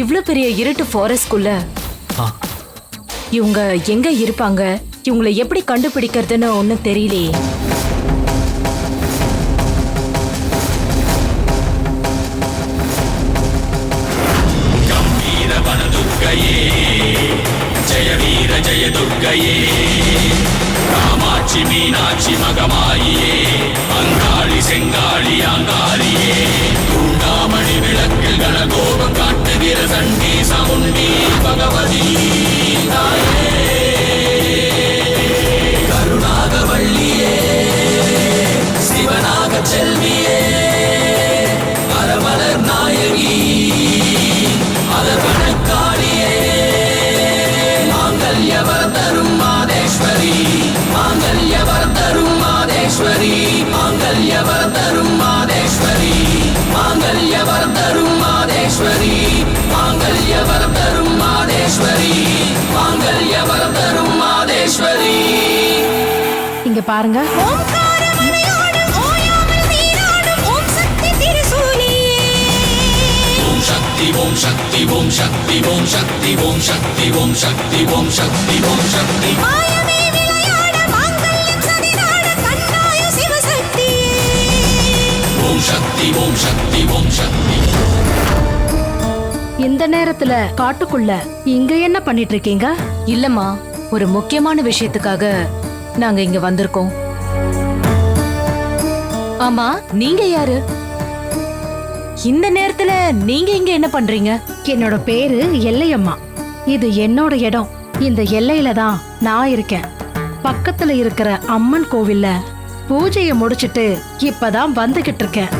இவ்ளோ பெரிய இருட்டு ஃபாரஸ்ட்குள்ள ஆ, இவங்க எங்க இருப்பாங்க? இவங்களை எப்படி கண்டுபிடிக்கிறதுன்னு ஒன்னும் தெரியலையே. ஜய வீர ஜய துர்க்கையே காமாட்சி மீனாட்சி மகமாயியே அங்காளி செங்காளி அங்காரியே தூண்டாமணி விளக்கில் கனகோபம் காட்டுகிற சண்டி சமுண்டி பகவதி தாயே கருணாகவள்ளியே சிவனாக செல்வியே அரவலர் நாயகி அதர்வனக்காளியே மாங்கல்யவரதரும் மாதேஸ்வரி மாங்கல்யவரதரும் மாதேஸ்வரி மாங்கல்யவரதரும் மாதேஸ்வரி மாங்கல்யவரதரும் மாதேஸ்வரி மாங்கல்யவரதரும் மாதேஸ்வரி மாங்கல்யவரதரும் மாதேஸ்வரி. இங்க பாருங்க. ஓம் சக்தி ஓம் சக்தி ஓம் சக்தி ஓம் சக்தி ஓம் சக்தி ஓம் சக்தி ஓம் சக்தி ஓம் சக்தி ஓம் சக்தி ஓம் சக்தி. இந்த நேரத்துல காட்டுக்குள்ள இங்க என்ன பண்ணிட்டு இருக்கீங்க? இல்லம்மா, ஒரு முக்கியமான விஷயத்துக்காக நாங்க இங்க வந்திருக்கோம். ஆமா, நீங்க யாரு? இந்த நேரத்துல நீங்க இங்க என்ன பண்றீங்க? என்னோட பேரு எல்லையம்மா. இது என்னோட இடம். இந்த எல்லையில தான் நான் இருக்கேன். பக்கத்துல இருக்கிற அம்மன் கோவில்ல பூஜையை முடிச்சிட்டு இப்பதான் வந்துகிட்டு இருக்கேன்.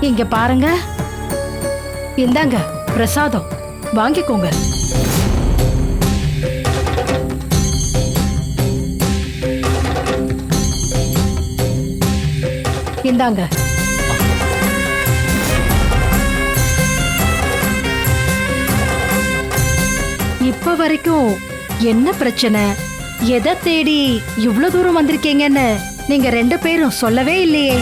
இங்க பாருங்க. இந்தாங்க பிரசாதம், வாங்கிக்கோங்க. இந்தாங்க. இப்ப வரைக்கும் என்ன பிரச்சனை, எதை தேடி இவ்வளவு தூரம் வந்திருக்கீங்கன்னு நீங்க ரெண்டு பேரும் சொல்லவே இல்லையே.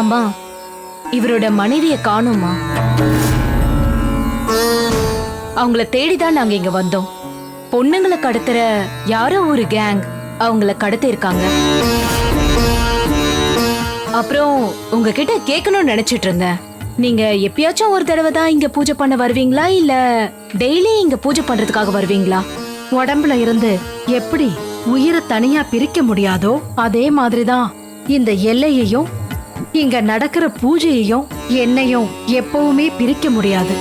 அம்மா, இவரோட மனைவிய காணோமா? அவங்கள தேடிதான் நாங்க இங்க வந்தோம். பொண்ணுங்களை கடத்துற யாரோ ஒரு கேங் அவங்கள கடத்தி இருக்காங்க. அப்புறம் உங்ககிட்ட கேட்கணும்னு நினைச்சிட்டு இருந்தேன். நீங்க எப்பயாச்சும் ஒரு தடவை தான் இங்க பூஜை பண்ண வருவீங்களா, இல்ல டெய்லி இங்க பூஜை பண்றதுக்காக வருவீங்களா? உடம்புல இருந்து எப்படி உயிரை தனியா பிரிக்க முடியாதோ அதே மாதிரிதான் இந்த எல்லையையும் இங்க நடக்கிற பூஜையையும் என்னையும் எப்பவுமே பிரிக்க முடியாது.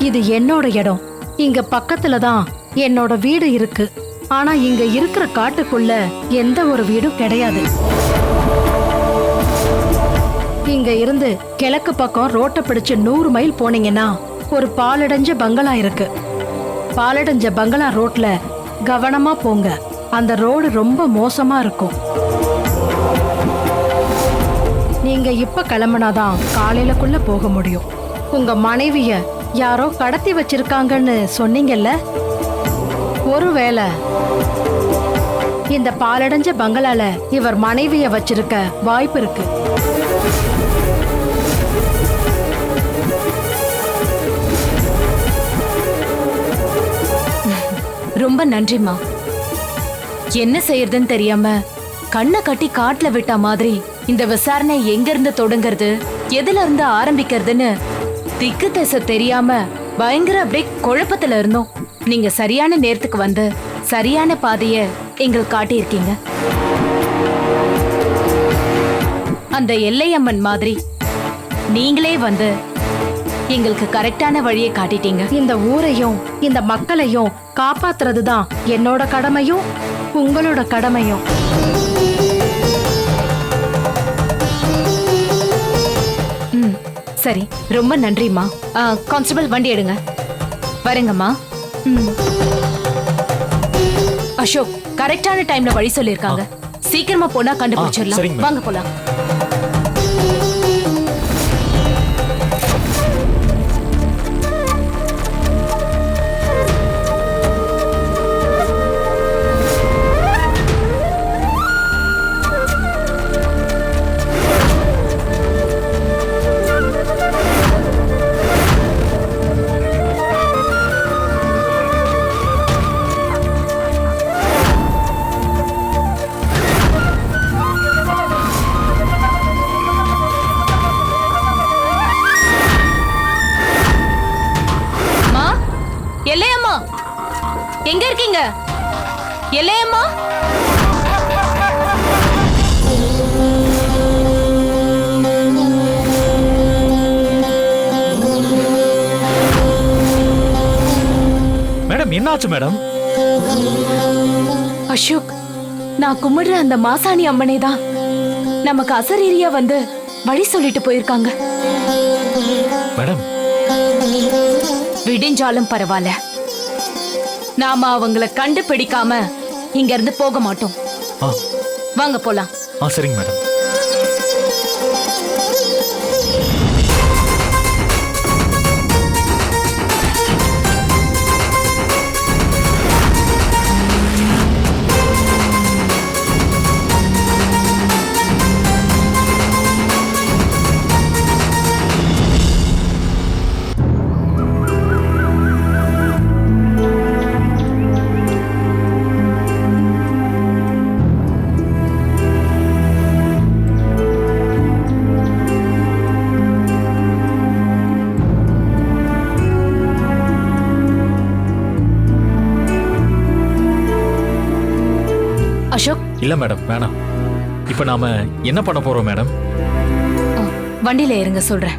இது என்னோட இடம். இங்க பக்கத்துல தான் என்னோட வீடு இருக்கு. ஆனா இங்க இருக்கிற காட்டுக்குள்ள எந்த ஒரு வீடும் கிடையாது. இங்க இருந்து கிழக்கு பக்கம் ரோட்டை பிடிச்சு 100 மைல் போனீங்கன்னா ஒரு பாலடைஞ்ச பங்களா இருக்கு. பாலடைஞ்ச பங்களா ரோட்ல கவனமா போங்க. அந்த ரோடு ரொம்ப மோசமா இருக்கும். நீங்க இப்ப கிளம்புனாதான் காலையிலக்குள்ள போக முடியும். உங்க மனைவிய யாரோ கடத்தி வச்சிருக்காங்கன்னு சொன்னீங்கல்ல, ஒருவேளை இந்த பாலடைஞ்ச பங்களால இவர் மனைவிய வச்சிருக்க வாய்ப்பு இருக்கு. ரொம்ப நன்றிம்மா. என்ன செய்யறதுன்னு தெரியாம கண்ணை கட்டி காட்டுல விட்ட மாதிரி இந்த விசாரணை எங்க இருந்து தொடங்குறது, எதுல இருந்து ஆரம்பிக்கிறதுன்னு திக்கு திசை தெரியாம பயங்கர அப்படியே குழப்பத்துல இருந்தோம். நீங்க சரியான நேரத்துக்கு வந்து சரியான பாதைய எங்களுக்கு காட்டியிருக்கீங்க. அந்த எல்லையம்மன் மாதிரி நீங்களே வந்து எங்களுக்கு கரெக்டான வழியை காட்டிட்டீங்க. இந்த ஊரையும் இந்த மக்களையும் காப்பாத்துறதுதான் என்னோட கடமையும் உங்களோட கடமையும். சரி, ரொம்ப நன்றிம்மா. கான்ஸ்டபிள், வண்டி எடுங்க. வரேங்கம்மா. அசோக், கரெக்டான டைம்ல வழி சொல்லிருக்காங்க. சீக்கிரமா போனா கண்டுபிடிச்சிடலாம். வாங்க போலாம். எல்லையம்மா, எங்க இருக்கீங்க? எல்லையம்மா, மேடம் என்னாச்சு மேடம்? அசோக், நான் கும்பிடுற அந்த மாசாணி அம்மனே தான் நமக்கு அசரீரியா வந்து வழி சொல்லிட்டு போயிருக்காங்க. மேடம் விடிஞ்சாலும் பரவாயில்ல, நாம அவங்கள கண்டுபிடிக்காம இங்க இருந்து போக மாட்டோம். ஆ வாங்க போலாம். சரிங்க மேடம். அசோக், இல்ல மேடம் வேணாம். இப்ப நாம என்ன பண்ண போறோம் மேடம்? வண்டியில இருங்க சொல்றேன்.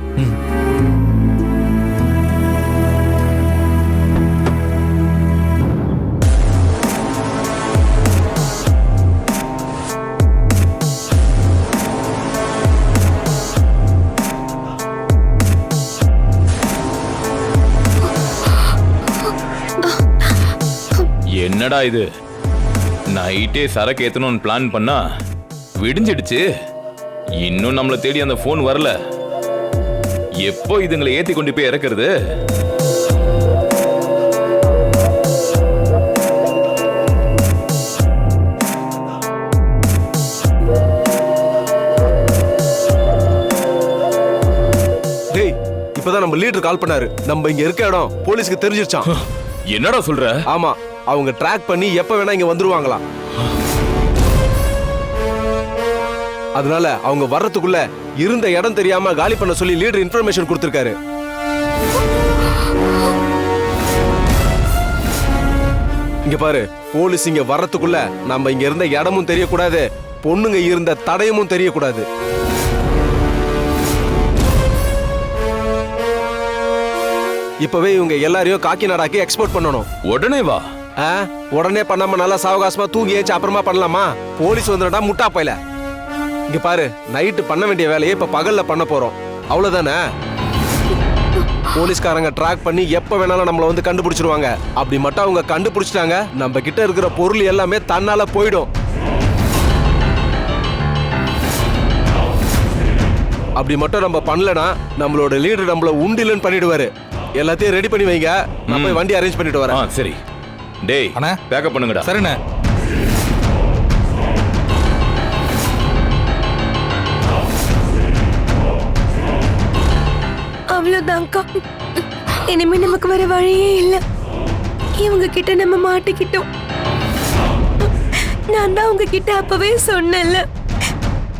என்னடா இது, நைட்டே சரக்கு ஏத்தணும்னு பிளான் பண்ணா விடிஞ்சிடுச்சு. இன்னும் நம்மளை தேடி அந்த போன் வரல. எப்போ இதுங்களை ஏத்தி கொண்டு போய் இறக்குறது? டேய், இப்பதான் நம்ம லீடர் கால் பண்ணாரு. நம்ம இங்க இருக்க இடம் போலீஸ்க்கு தெரிஞ்சிருச்சான். என்னடா சொல்ற? ஆமா, அவங்க ட்ராக் பண்ணி எப்ப வேணா இங்க வந்துருவாங்களாம். அதனால அவங்க வர்றதுக்குள்ள இருந்த இடம் தெரியாம காலி பண்ண சொல்லி லீடர் இன்ஃபர்மேஷன் கொடுத்திருக்காரு. இங்க பாரு, போலீஸ் இங்க வர்றதுக்குள்ள நம்ம இங்க இருந்த இடமும் தெரியக்கூடாது, பொண்ணுங்க இருந்த தடயமும் தெரியக்கூடாது. இப்பவே இவங்க எல்லாரையும் காக்கிநாடாக்கு எக்ஸ்போர்ட் பண்ணணும். உடனே வா. உடனே பண்ணாம நல்லா சாவகாசமா தூங்கி ஏச்சு அப்புறமா பண்ணலாமா? போலீஸ் வந்துடா முட்டா போயில. இங்க பாரு, நைட்டு பண்ண வேண்டிய வேலையை இப்ப பகல்ல பண்ண போறோம், அவ்வளவுதானே? போலீஸ்காரங்க ட்ராக் பண்ணி எப்ப வேணாலும் நம்மள வந்து கண்டுபிடிச்சிருவாங்க. அப்படி மட்டும் அவங்க கண்டுபிடிச்சிட்டாங்க, நம்ம கிட்ட இருக்கிற பொருள் எல்லாமே தன்னால போயிடும். அப்படி மட்டும் நம்ம பண்ணலனா நம்மளோட லீடர் நம்மள உண்டிலன்னு பண்ணிடுவாரு. எல்லாத்தையும் ரெடி பண்ணி வைங்க, நான் போய் வண்டி அரேஞ்ச் பண்ணிட்டு வரேன். சரி. டேய் அண்ணா, பேக்கப் பண்ணுங்கடா. சரிண்ணே. அவ்வளவுதான்க்கா, இனிமே நமக்கு வேற வழியே இல்ல. இவங்க கிட்ட நம்ம மாட்டிக்கிட்டோம். நான் தான் உங்ககிட்ட அப்பவே சொன்னேன்ல,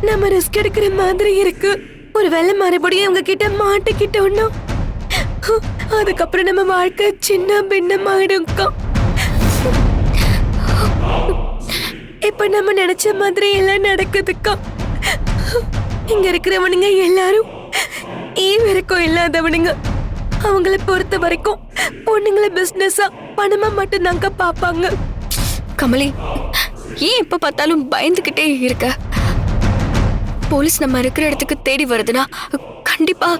நம்ம ரிஸ்க் எடுக்கிற மாதிரி இருக்கு. ஒரு வேளை மறுபடியும் இவங்க கிட்ட மாட்டிக்கிட்டோம்னா அதுக்கப்புறம் நம்ம வாழ்க்கை சின்ன பின்னமாயிடும்க்கா. இப்ப நம்ம நினைச்ச மாதிரி எல்லாம் நடக்குதுக்கா. இங்க இருக்கிறவனுங்க எல்லாரும் ஈவிரக்கம் இல்லாதவனுங்க. அவங்கள பொறுத்த வரைக்கும் பொண்ணுங்களை பிசினஸா பணமா மட்டும்தாங்க பாப்பாங்க. கமலி, ஏன் எப்ப பார்த்தாலும் பயந்துகிட்டே இருக்க? போலீஸ் நம்ம இருக்கிற இடத்துக்கு தேடி வருதுன்னா கண்டிப்பா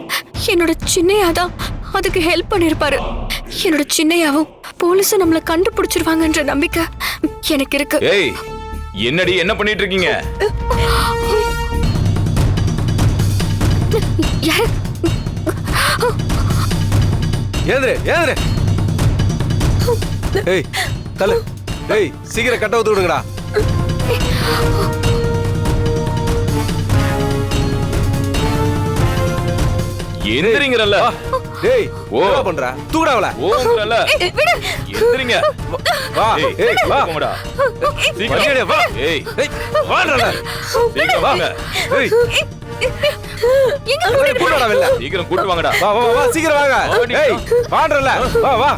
என்னோட சின்னையாதான் அதுக்கு ஹெல்ப் பண்ணிருப்பாரு. என்னோட சின்னையாவும் போலீஸ் நம்மள கண்டுபிடிச்சிருவாங்கன்ற நம்பிக்கை எனக்கு இருக்கு. ஏய், என்னடி என்ன பண்ணிட்டு இருக்கீங்க? ஏந்திரே ஏந்திரே. ஏய் தல, ஏய் சீக்கிரம் கட்ட ஊத்து விடுங்கடா. எந்திரிங்கறல்ல. டேய் ஓ என்ன பண்ற? தூக்குடாவல. ஓங்கறல்ல. எந்திரிங்க. வா. ஏய் வா. போங்கடா. சீக்கிரம் வா. ஏய் ஏய் வாடா. சீக்கிரம் வாங்க. ஏய் எங்க கூட்டடா வெல்ல. சீக்கிரம் கூட்டி வாங்கடா. வா வா வா சீக்கிரம் வாங்க. ஏய் வாடறல. வா வா.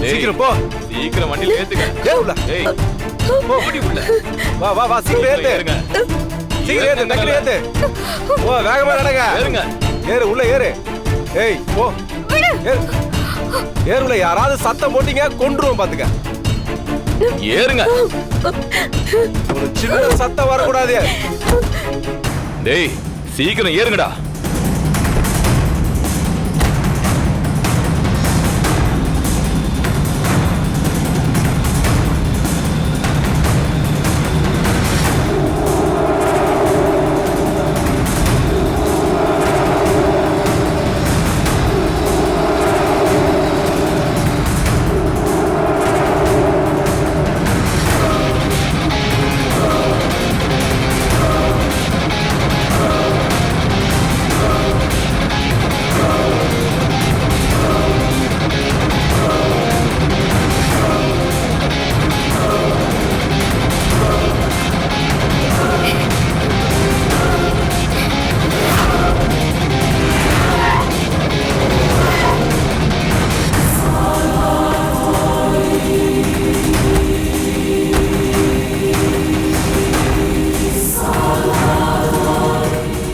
சீக்கிரம் போ. சீக்கிரம் வண்டியில ஏத்துங்க. ஏறு உள்ள. ஏய் போ. ஓடி உள்ள. வா வா வா சீக்கிரம் ஏத்து. ஏறுங்க. சீக்கிரம் ஏத்து, டக்குனு ஏத்து. போ, வேகமா நடங்க. ஏறுங்க. ஏறு உள்ள ஏறு. ஏய் போ. ஏறு. ஏறு உள்ள. யாராவது சத்தம் போட்டீங்க கொன்றுவோம் பாத்துக்க. ஏறுங்க. ஒரு சின்ன சத்தம் வரக்கூடாது. டேய் சீக்கிரம் ஏறுங்கடா.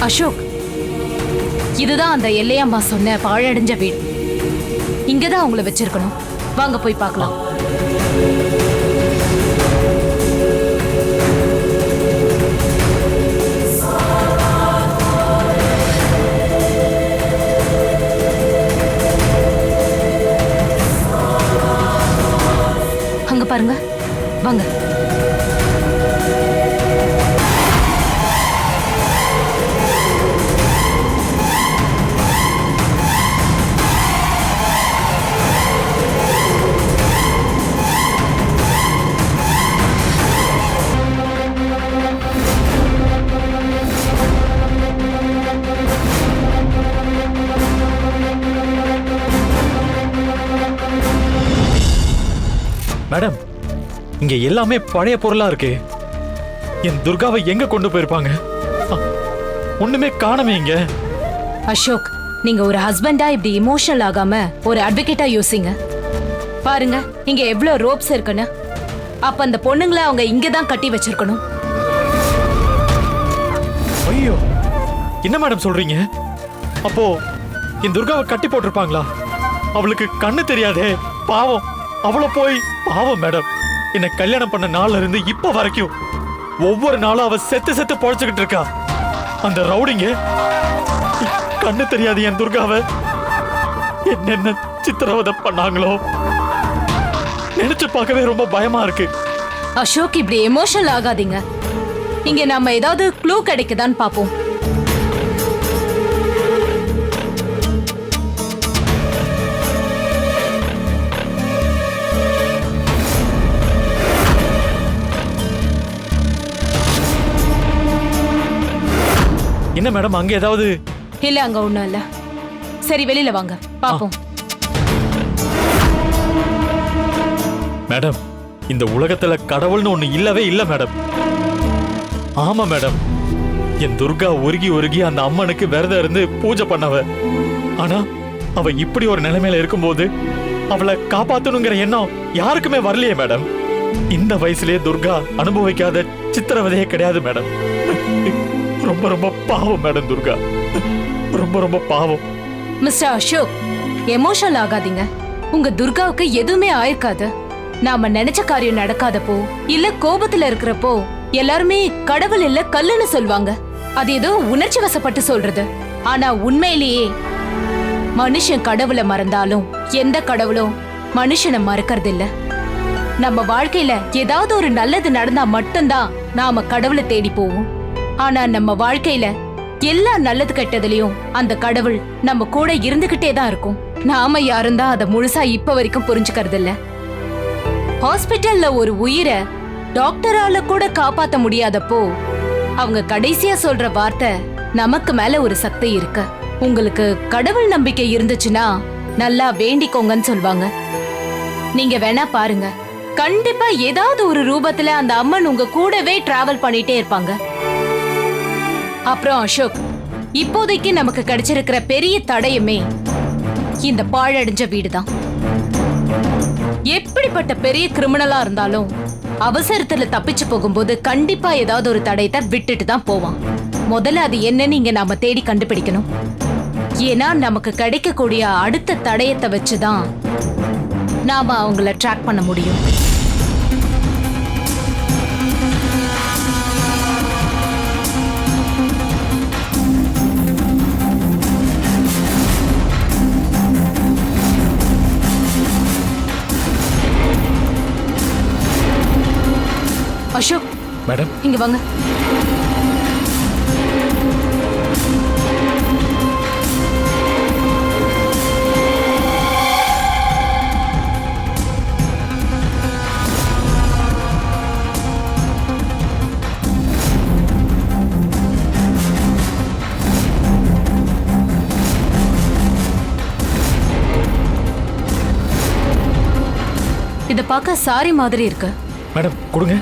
அசோக், இதுதான் அந்த எல்லையம்மா சொன்ன பாழடைஞ்ச வீடு. இங்கதான் அவங்கள வச்சிருக்கணும். வாங்க போய் பார்க்கலாம். அங்க பாருங்க, வாங்க. மேடம், இங்க எல்லாமே பழைய பொருளா இருக்கு. என் துர்காவை எங்க கொண்டு போயிருப்பாங்க? ஒண்ணுமே காணமே இங்க. அசோக், நீங்க ஒரு ஹஸ்பண்டா இப்படி இமோஷனல் ஆகாம ஒரு அட்வொகேட்டா யோசிங்க. பாருங்க, இங்க எவ்வளவு ரோப்ஸ் இருக்குன்னு. அப்ப அந்த பொண்ணுங்களை அவங்க இங்கதான் கட்டி வச்சிருக்கணும். ஐயோ, என்ன மேடம் சொல்றீங்க? அப்போ என் துர்காவை கட்டி போட்டிருப்பாங்களா? அவளுக்கு கண்ணு தெரியாதே, பாவம். அவள போய் பாவம் மேடம். என்ன கல்யாணம் பண்ண நாள்ல இருந்து இப்ப வரைக்கும் ஒவ்வொரு நாளும் அவ செத்து செத்து பொழைச்சுக்கிட்டு இருக்கா. அந்த ரவுடிங்க கண்ணு தெரியாது என் துர்காவை என்னென்ன சித்திரவதை பண்ணாங்களோ நினைச்சு பார்க்கவே ரொம்ப பயமா இருக்கு. அசோக், இப்படி எமோஷனல் ஆகாதீங்க. இங்க நாம ஏதாவது க்ளூ கிடைக்குதான்னு பாப்போம். என்ன மேடம், அங்க ஏதாவது? இல்ல, அங்க ஒண்ணும் இல்ல. சரி, வெளியில வாங்க பாப்போம். மேடம், இந்த உலகத்துல கடவுள்னு ஒண்ணு இல்லவே இல்ல மேடம். ஆமா மேடம், என் துர்கா உருகி உருகி அந்த அம்மனுக்கு விரதம் இருந்து பூஜை பண்ணவ. ஆனா அவ இப்படி ஒரு நிலைமையில இருக்கும்போது அவளை காப்பாத்தணுங்கிற எண்ணம் யாருக்குமே வரலையே மேடம். இந்த வயசுலயே துர்கா அனுபவிக்காத சித்திரவதையே கிடையாது மேடம். ரொம்ப ரொம்ப பாவம் மேடம் துர்கா, ரொம்ப ரொம்ப பாவம். மிஸ்டர் அசோக், எமோஷனல் ஆகாதீங்க. உங்க துர்காவுக்கு எதுவுமே ஆயிருக்காது. நாம நினைச்ச காரியம் நடக்காதப்போ இல்ல கோபத்துல இருக்கிறப்போ எல்லாருமே கடவுள் இல்ல கல்லுன்னு சொல்வாங்க. அது ஏதோ உணர்ச்சி வசப்பட்டு சொல்றது. ஆனா உண்மையிலேயே மனுஷன் கடவுளை மறந்தாலும் எந்த கடவுளும் மனுஷனை மறக்கிறது இல்ல. நம்ம வாழ்க்கையில ஏதாவது ஒரு நல்லது நடந்தா மட்டும்தான் நாம கடவுளை தேடி போவோம். ஆனா நம்ம வாழ்க்கையில எல்லா நல்லது கெட்டதுலயும் அந்த கடவுள் நம்ம கூட இருந்துகிட்டே தான் இருக்கும். நாம யாரும் தான் அதை முழுசா இப்ப வரைக்கும் புரிஞ்சுக்கிறது இல்ல. ஹாஸ்பிட்டல்ல ஒரு உயிரை டாக்டரால கூட காப்பாத்த முடியாதப்போ அவங்க கடைசியா சொல்ற வார்த்தை, நமக்கு மேல ஒரு சக்தி இருக்கு. உங்களுக்கு கடவுள் நம்பிக்கை இருந்துச்சுன்னா நல்லா வேண்டிக்கோங்கன்னு சொல்வாங்க. நீங்க வேணா பாருங்க, கண்டிப்பா ஏதாவது ஒரு ரூபத்துல அந்த அம்மன் உங்க கூடவே டிராவல் பண்ணிட்டே இருப்பாங்க. அப்புறம் அசோக், இப்போதைக்கு நமக்கு கிடைச்சிருக்கிற பெரிய தடயமே இந்த பாழடைஞ்ச வீடுதான். எப்படிப்பட்ட பெரிய கிரிமினலா இருந்தாலும் அவசரத்துல தப்பிச்சு போகும்போது கண்டிப்பா ஏதாவது ஒரு தடயத்தை விட்டுட்டு தான் போவான். முதல்ல அது என்னன்னு இங்க நாம தேடி கண்டுபிடிக்கணும். ஏன்னா நமக்கு கிடைக்கக்கூடிய அடுத்த தடயத்தை வச்சுதான் நாம அவங்கள ட்ராக் பண்ண முடியும். அசோக் மேடம், இங்க வாங்க. இத பார்க்க சாரி மாதிரி இருக்கு. மேடம் கொடுங்க.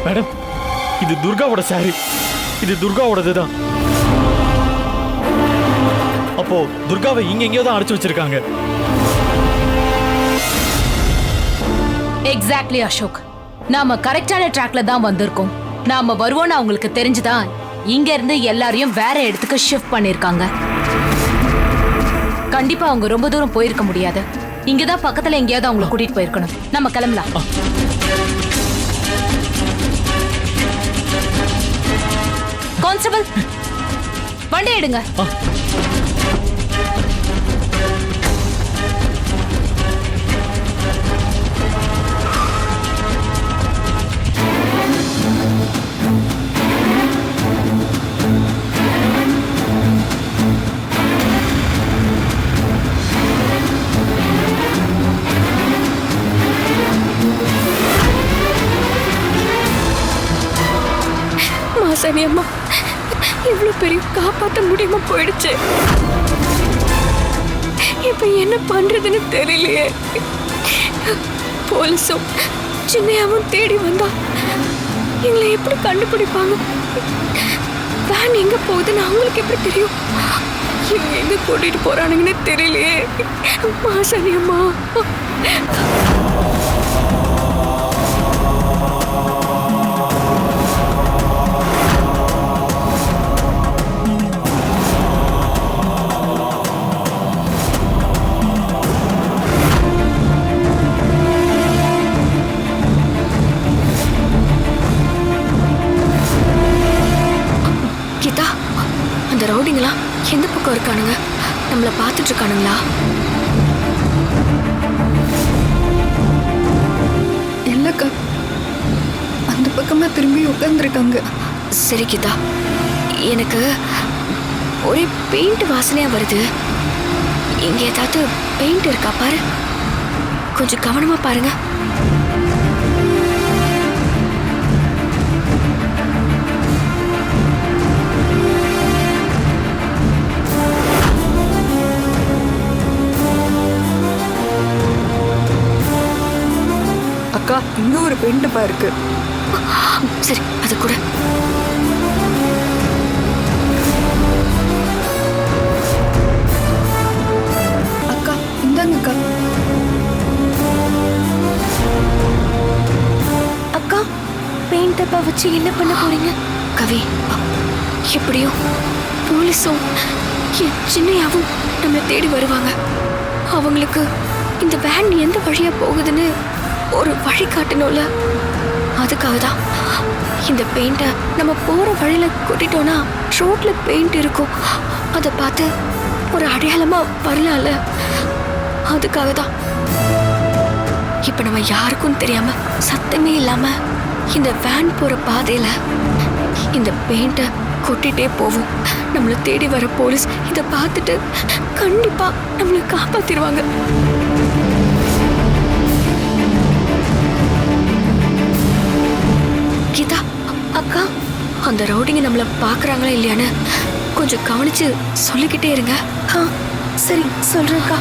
மேடம், இது துர்காவோட சாரி. இது துர்காவோடது தான். அப்போ துர்காவை இங்க எங்கேயோ தான் அடைச்சு வச்சிருக்காங்க. எக்ஸாக்ட்லி அசோக், நாம கரெக்டான ட்ராக்ல தான் வந்திருக்கோம். நாம வருவோம்னு அவங்களுக்கு தெரிஞ்சுதான் இங்க இருந்து எல்லாரையும் வேற இடத்துக்கு ஷிஃப்ட் பண்ணிருக்காங்க. கண்டிப்பா அவங்க ரொம்ப தூரம் போயிருக்க முடியாது. இங்கதான் பக்கத்துல எங்கேயாவது அவங்களை கூட்டிட்டு போயிருக்கணும். நம்ம கிளம்பலாம். கான்ஸ்டபிள், வண்டி எடுங்க. மாசாணி அம்மா, இவ்வளவு பெரிய காப்பாற்ற முடியாம போயிடுச்சு. இப்ப என்ன பண்றதுன்னு தெரியலையே. போலீஸும் சின்னையாவும் தேடி வந்தா எங்களை எப்படி கண்டுபிடிப்பாங்க? வேன் எங்க போகுதுன்னு அவங்களுக்கு எப்படி தெரியும்? இவங்க எங்க கூட்டிட்டு போறானுங்கன்னு தெரியலையே. மாசாணி அம்மா, அந்த ரவுடிங்களா எந்த பக்கம் இருக்கானுங்க? நம்மள பார்த்துட்டு இருக்கானுங்களா? இல்லக்கா, அந்த பக்கமா திரும்பி உட்கார்ந்துருக்காங்க. சரி கீதா, எனக்கு ஒரே பெயிண்ட் வாசனையா வருது. இங்க ஏதாவது பெயிண்ட் இருக்கா பாரு. கொஞ்சம் கவனமா பாருங்க. அக்கா, இங்க ஒரு பெயிண்ட் டப்பா இருக்கு. சரி, அது கூட. அக்கா, இந்தாங்க அக்கா. அக்கா, பெயிண்ட் டப்பா வச்சு என்ன பண்ண போறீங்க? கவி, எப்படியோ போலீஸும் சின்னையாவும் நம்மளை தேடி வருவாங்க. அவங்களுக்கு இந்த வேன் எந்த வழியா போகுதுன்னு ஒரு வழி காட்டணும்ல. அதுக்காக தான் இந்த பெயிண்ட்டை நம்ம போற வழியில கூட்டிட்டோம்னா ரோட்ல பெயிண்ட் இருக்கும். அதை பார்த்து ஒரு அடையாளமா வரலாம்ல. அதுக்காக தான் இப்ப நம்ம யாருக்கும் தெரியாம சத்தமே இல்லாம இந்த வேன் போற பாதையில இந்த பெயிண்ட்டை கொட்டிட்டே போவோம். நம்மளை தேடி வர போலீஸ் இதை பார்த்துட்டு கண்டிப்பா நம்மளை காப்பாத்திடுவாங்க. கீதா அக்கா, அந்த ரவுடிங்க நம்மள பாக்குறாங்களா இல்லையான்னு கொஞ்சம் கவனிச்சு சொல்லிக்கிட்டே இருங்க. சரி சொல்றேன்க்கா.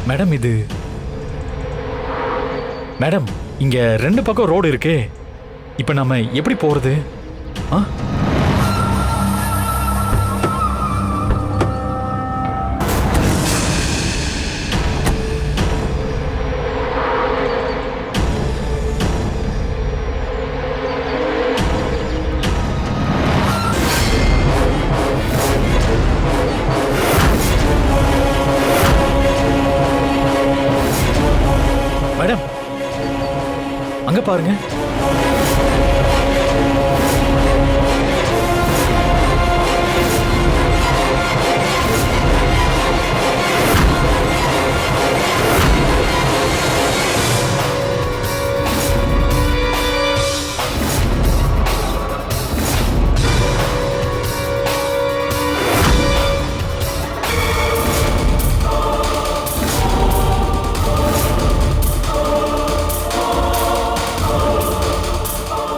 மேடம் இது மேடம் இங்க 2 பக்கம் ரோடு இருக்கே, இப்ப நம்ம எப்படி போறது? ஆ மேடம் அங்க பாருங்க.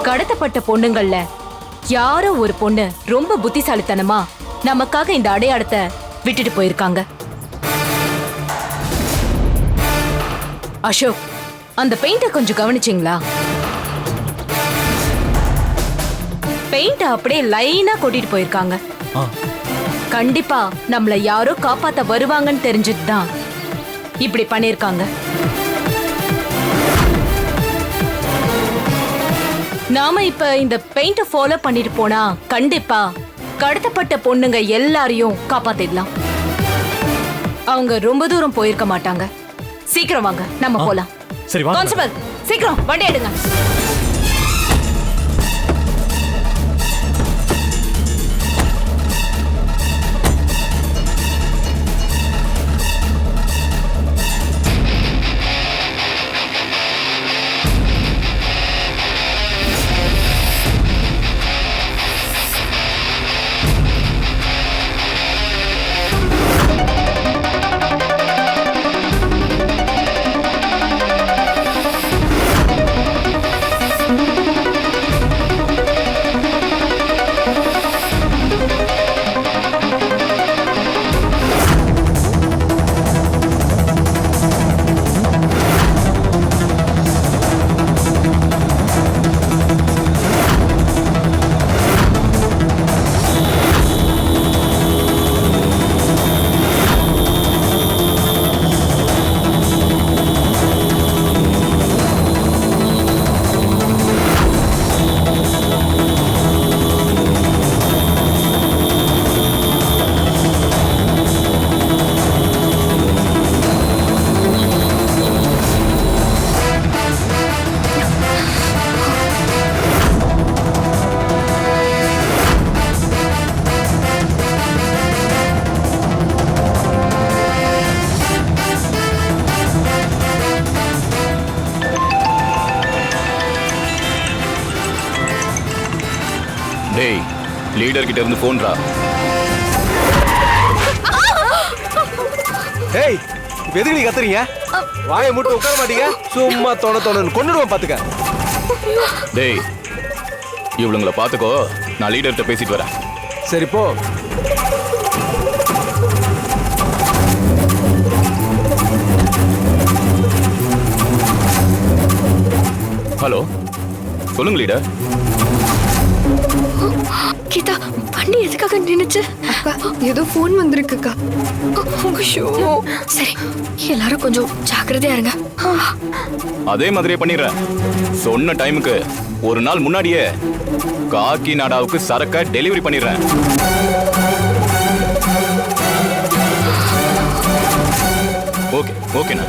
கடத்தப்பட்ட பொண்ணுங்கள்ல யாரோ ஒரு பொண்ணு ரொம்ப புத்திசாலித்தனமா நமக்காக இந்த அடையாளத்தை விட்டுட்டு போயிருக்காங்க. அசோக், அந்த பெயிண்ட கொஞ்சம் கவனிச்சிங்களா? பெயிண்ட அப்படியே லைனா கொட்டிட்டு போயிருக்காங்க. கண்டிப்பா நம்மள யாரோ காப்பாத்த வருவாங்கன்னு தெரிஞ்சுதான் இப்படி பண்ணிருக்காங்க. நாம இப்ப இந்த பெயிண்ட ஃபாலோ பண்ணிட்டு போனா கண்டிப்பா கடத்தப்பட்ட பொண்ணுங்க எல்லாரையும் காப்பாத்திடலாம். அவங்க ரொம்ப தூரம் போயிருக்க மாட்டாங்க. சீக்கிரம் வாங்க, நம்ம போலாம். சரி வாங்க. கான்ஸ்டபிள், சீக்கிரம் வண்டி எடுங்க. டேய், லீடர் கிட்ட இருந்து போன்டா. ஏய், எதுக்கு நீ கத்துறீங்க? வாயை மூட்டு உட்கார மாட்டீங்க? சும்மா தொண தொணன்னு கொன்னுடுவோம் பாத்துக்க. டேய், இவளுங்களை பார்த்துக்கோ, நான் லீடர்கிட்ட பேசிட்டு வரேன். சரி போ. ஹலோ, சொல்லுங்க லீடர். கீதா, வண்டி எதுக்காக நின்னுச்சு? அக்கா ஏதோ ஃபோன் வந்திருக்குக்கா. சரி, எல்லாரும் கொஞ்சம் ஜாக்கிரதையா இருங்க. அதே மாதிரியே பண்ணிடுறேன். சொன்ன டைமுக்கு ஒரு நாள் முன்னாடியே காக்கி நாடாவுக்கு சரக்க டெலிவரி பண்ணிடுறேன். ஓகே ஓகேண்ணா.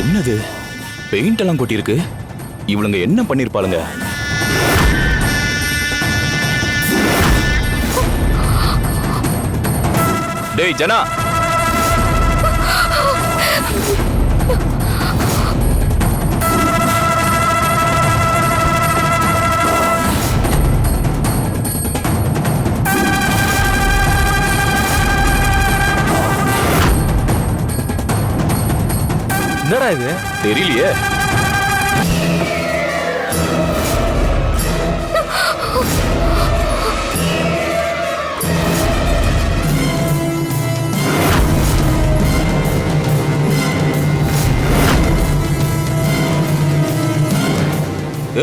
என்னது பெயிண்ட் எல்லாம் கொட்டிருக்கு? இவளுங்க என்ன பண்ணிருப்பாளுங்க? டேய் ஜனா, என்னடா இது? தெரியலையே.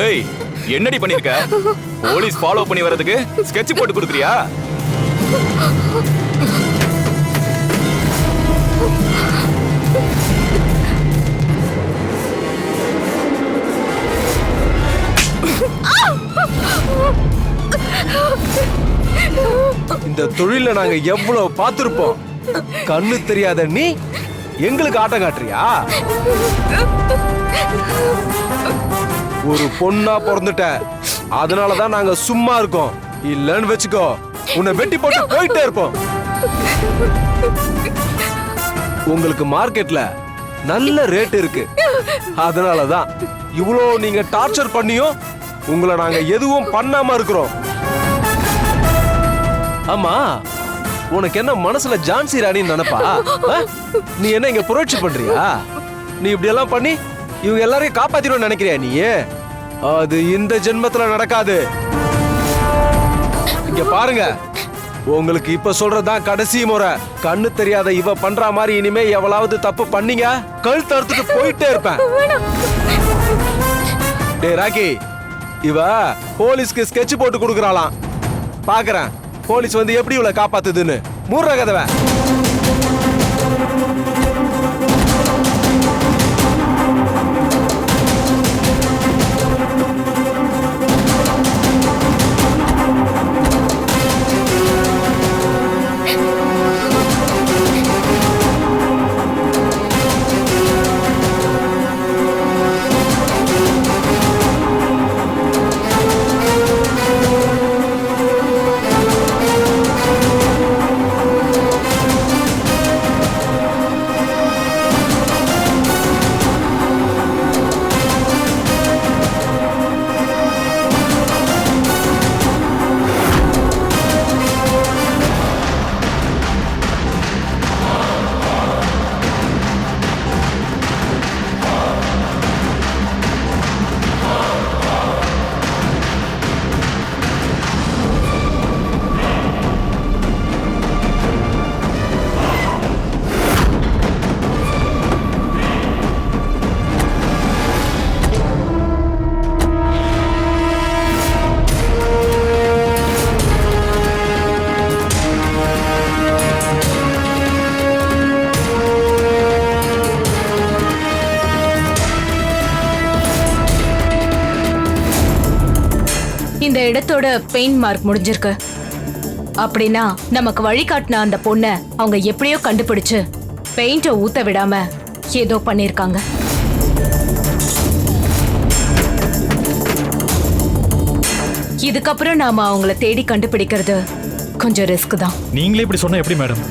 ஏய், என்னடி பண்ணிருக்க? போலீஸ் ஃபாலோ பண்ணி வரதுக்கு ஸ்கெட்ச் போட்டு கொடுக்குறியா? இந்த தொழில நாங்க எவ்வளவு பார்த்திருப்போம். கண்ணு தெரியாத நீ எங்களுக்கு ஆட்டம் காட்டுறியா? ஒரு பொண்ணா பிறந்துட்ட, அதனாலதான் நாங்க சும்மா இருக்கோம். இல்லன்னு வச்சுக்கோ, உன்னை வெட்டி போட்டு போயிட்டே இருப்போம். உங்களுக்கு மார்க்கெட்ல நல்ல ரேட் இருக்கு, அதனாலதான் இவ்வளோ நீங்க டார்ச்சர் பண்ணியும் உங்களை நாங்க எதுவும் பண்ணாம இருக்கிறோம். ஆமா, உனக்கு என்ன மனசுல ஜான்சி ராணின்னு நினைப்பா? நீ என்ன இங்க புரட்சி பண்றியா? நீ இப்படி எல்லாம் பண்ணி இவங்க எல்லாரையும் காப்பாத்திடும் நினைக்கிறியா நீ? அது இந்த ஜென்மத்துல நடக்காது. இங்க பாருங்க, உங்களுக்கு இப்ப சொல்றதுதான் கடைசி முறை. கண்ணு தெரியாத இவ பண்ற மாதிரி இனிமே எவ்வளவு தப்பு பண்ணீங்க, கழுத்து அறுத்துட்டு போயிட்டே இருப்பேன். டே ராக்கி, இவ போலீஸ்க்கு ஸ்கெட்ச் போட்டு கொடுக்கறாளாம். பாக்குறேன் போலீஸ் வந்து எப்படி இவளை காப்பாத்துதுன்னு. மூடுற கதவை. இந்த இடத்தோட பெயிண்ட் மார்க் முடிஞ்சிருக்கு. அப்படின்னா நமக்கு வழிகாட்டின அந்த பொண்ணை அவங்க எப்படியோ கண்டுபிடிச்சு பெயிண்ட ஊத்த விடாம ஏதோ பண்ணிருக்காங்க. இதுக்கப்புறம் நாம அவங்கள தேடி கண்டுபிடிக்கிறது கொஞ்சம் ரிஸ்க் தான். நீங்களே இப்படி சொன்னா எப்படி மேடம்?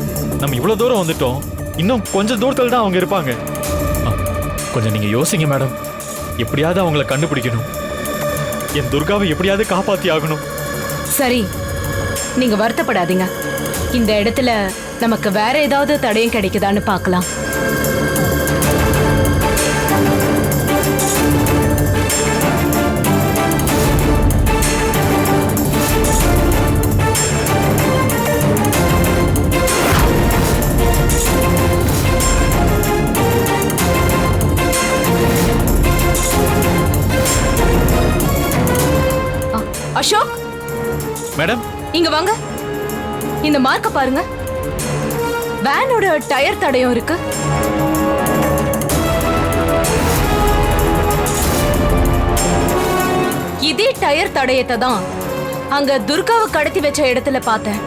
நம்ம இவ்வளவு தூரம் வந்துட்டோம், இன்னும் கொஞ்சம் தூரத்துல தான் அவங்க இருப்பாங்க. கொஞ்சம் நீங்க யோசிங்க மேடம். எப்படியாவது அவங்கள கண்டுபிடிக்கணும். என் துர்காவை எப்படியாவது காப்பாத்தி ஆகணும். சரி, நீங்க வருத்தப்படாதீங்க. இந்த இடத்துல நமக்கு வேற ஏதாவது தடயம் கிடைக்குதான்னு பார்க்கலாம். அசோக் மேடம், இங்க வாங்க. இந்த மார்க்க பாருங்க. வேனோட டயர் தடயம் இருக்கு. இதே டயர் தடயத்தை தான் அங்க துர்காவை கடத்தி வச்ச இடத்துல பார்த்தேன்.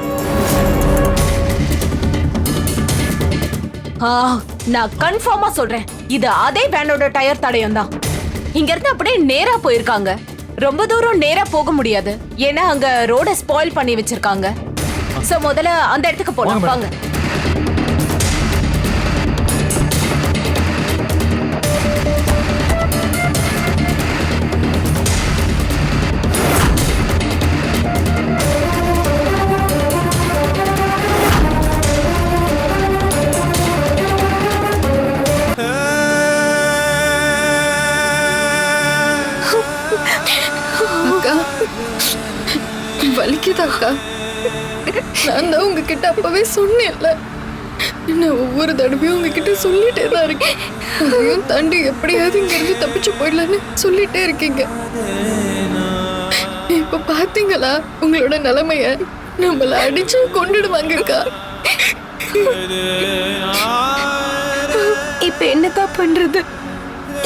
நான் கன்ஃபார்மா சொல்றேன், இது அதே வேனோட டயர் தடயம் தான். இங்க இருந்து அப்படியே நேரா போயிருக்காங்க. ரொம்ப தூரம் நேரா போக முடியாது, ஏன்னா அங்க ரோட ஸ்பாயில் பண்ணி வச்சிருக்காங்க. சோ முதல்ல அந்த இடத்துக்கு போலாம் வாங்க. அக்கா வலிக்குதா அக்கா? நான் தான் உங்ககிட்ட அப்பவே சொன்னேன்ல, நான் ஒவ்வொரு தடவையும் உங்ககிட்ட சொல்லிட்டே தான் இருக்கேன். அதையும் தாண்டி எப்படியாவது இங்க இருந்து தப்பிச்சு போயிடலான்னு சொல்லிட்டே இருக்கீங்க. இப்ப பாத்தீங்களா உங்களோட நிலைமைய? நம்மள அடிச்சு கொண்டுடுவாங்க அக்கா. இப்ப என்னக்கா பண்றது?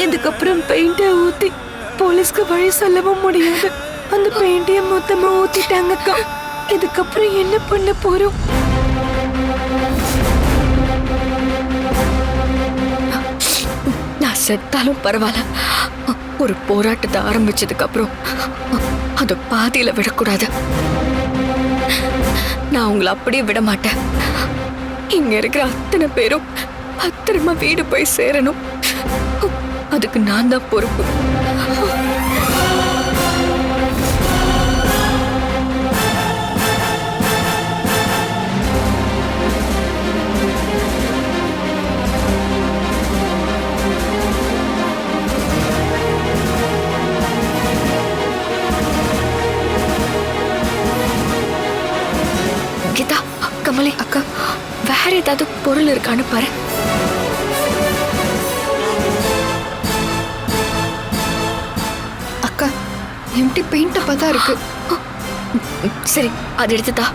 இதுக்கப்புறம் பெயிண்ட ஊத்தி போலீஸ்க்கு வழி சொல்லவும் முடியாது. அந்த பெயிண்டைய மொத்தமா ஊத்திட்டாங்கக்கா. இதுக்கப்புறம் என்ன பண்ண போறோம்? நான் செத்தாலும் பரவாயில்ல, ஒரு போராட்டத்தை ஆரம்பிச்சதுக்கு அப்புறம் அது பாதியில விடக்கூடாது. நான் உங்களை அப்படியே விட மாட்டேன். இங்க இருக்கிற அத்தனை பேரும் பத்திரமா வீடு போய் சேரணும். அதுக்கு நான் தான் பொறுப்பு. கீதா, கமலி அக்கா, வேற ஏதாவது பொருள் இருக்கான்னு பாரு. அக்கா எம்டி பெயிண்ட் அப்பதான் இருக்கு. சரி, அது எடுத்துதா.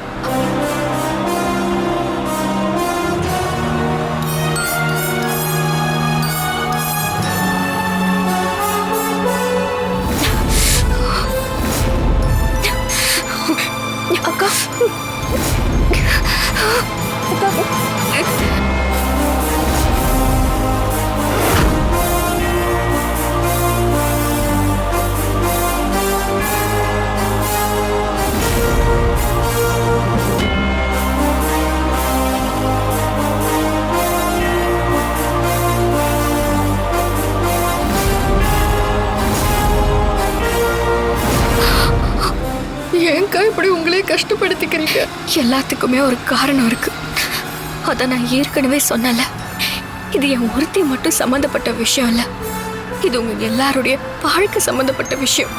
அக்கா ஏன்க்கா இப்படி உங்களே கஷ்டப்படுத்திக்கிறீங்க? எல்லாத்துக்குமே ஒரு காரணம் இருக்கு. அத நான் ஏற்கனவே சொன்னல. இது என் ஒருத்தி மட்டும் சம்பந்தப்பட்ட விஷயம் இல்ல, இது உங்க எல்லாருடைய வாழ்க்கை சம்பந்தப்பட்ட விஷயம்.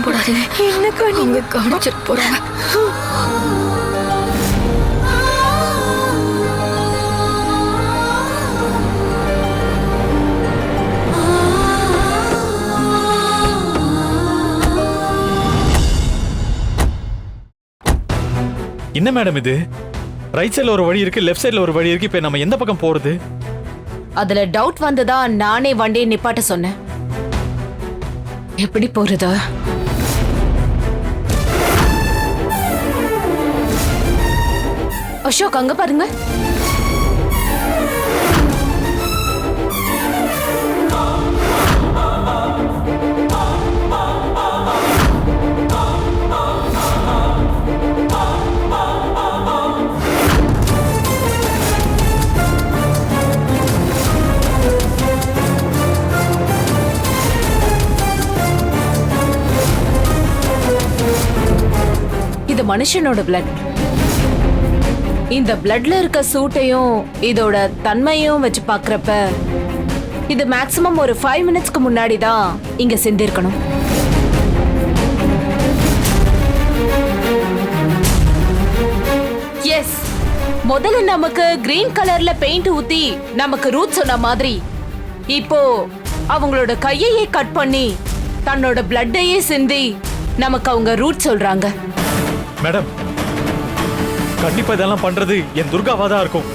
சத்தம் போடாதீங்க. என்னக்கா நீங்க கவனிச்சிட்டு போறாங்க. என்ன மேடம் இது? ரைட் சைடுல ஒரு வழி இருக்கு, லெஃப்ட் சைடுல ஒரு வழி இருக்கு. இப்ப நம்ம எந்த பக்கம் போறது? அதுல டவுட் வந்ததா நானே வண்டியை நிப்பாட்ட சொன்னேன். எப்படி போறது? அசோக், அங்க பாருங்க. இது மனுஷனோட பிளட். இந்த பிளட்ல இருக்க சூட்டையும் இதோட தன்மையும் வச்சு பாக்குறப்ப இது மேக்ஸிமம் ஒரு 5 மினிட்ஸ்க்கு முன்னாடி தான் இங்க சிந்திருக்கணும். எஸ், முதல்ல நமக்கு கிரீன் கலர்ல பெயிண்ட் ஊத்தி நமக்கு ரூட் சொன்ன மாதிரி இப்போ அவங்களோட கையையே கட் பண்ணி தன்னோட பிளட்டையே சிந்தி நமக்கு அவங்க ரூட் சொல்றாங்க. மேடம், கண்டிப்பா இதெல்லாம் பண்றது என் துர்காவா தான் இருக்கும்.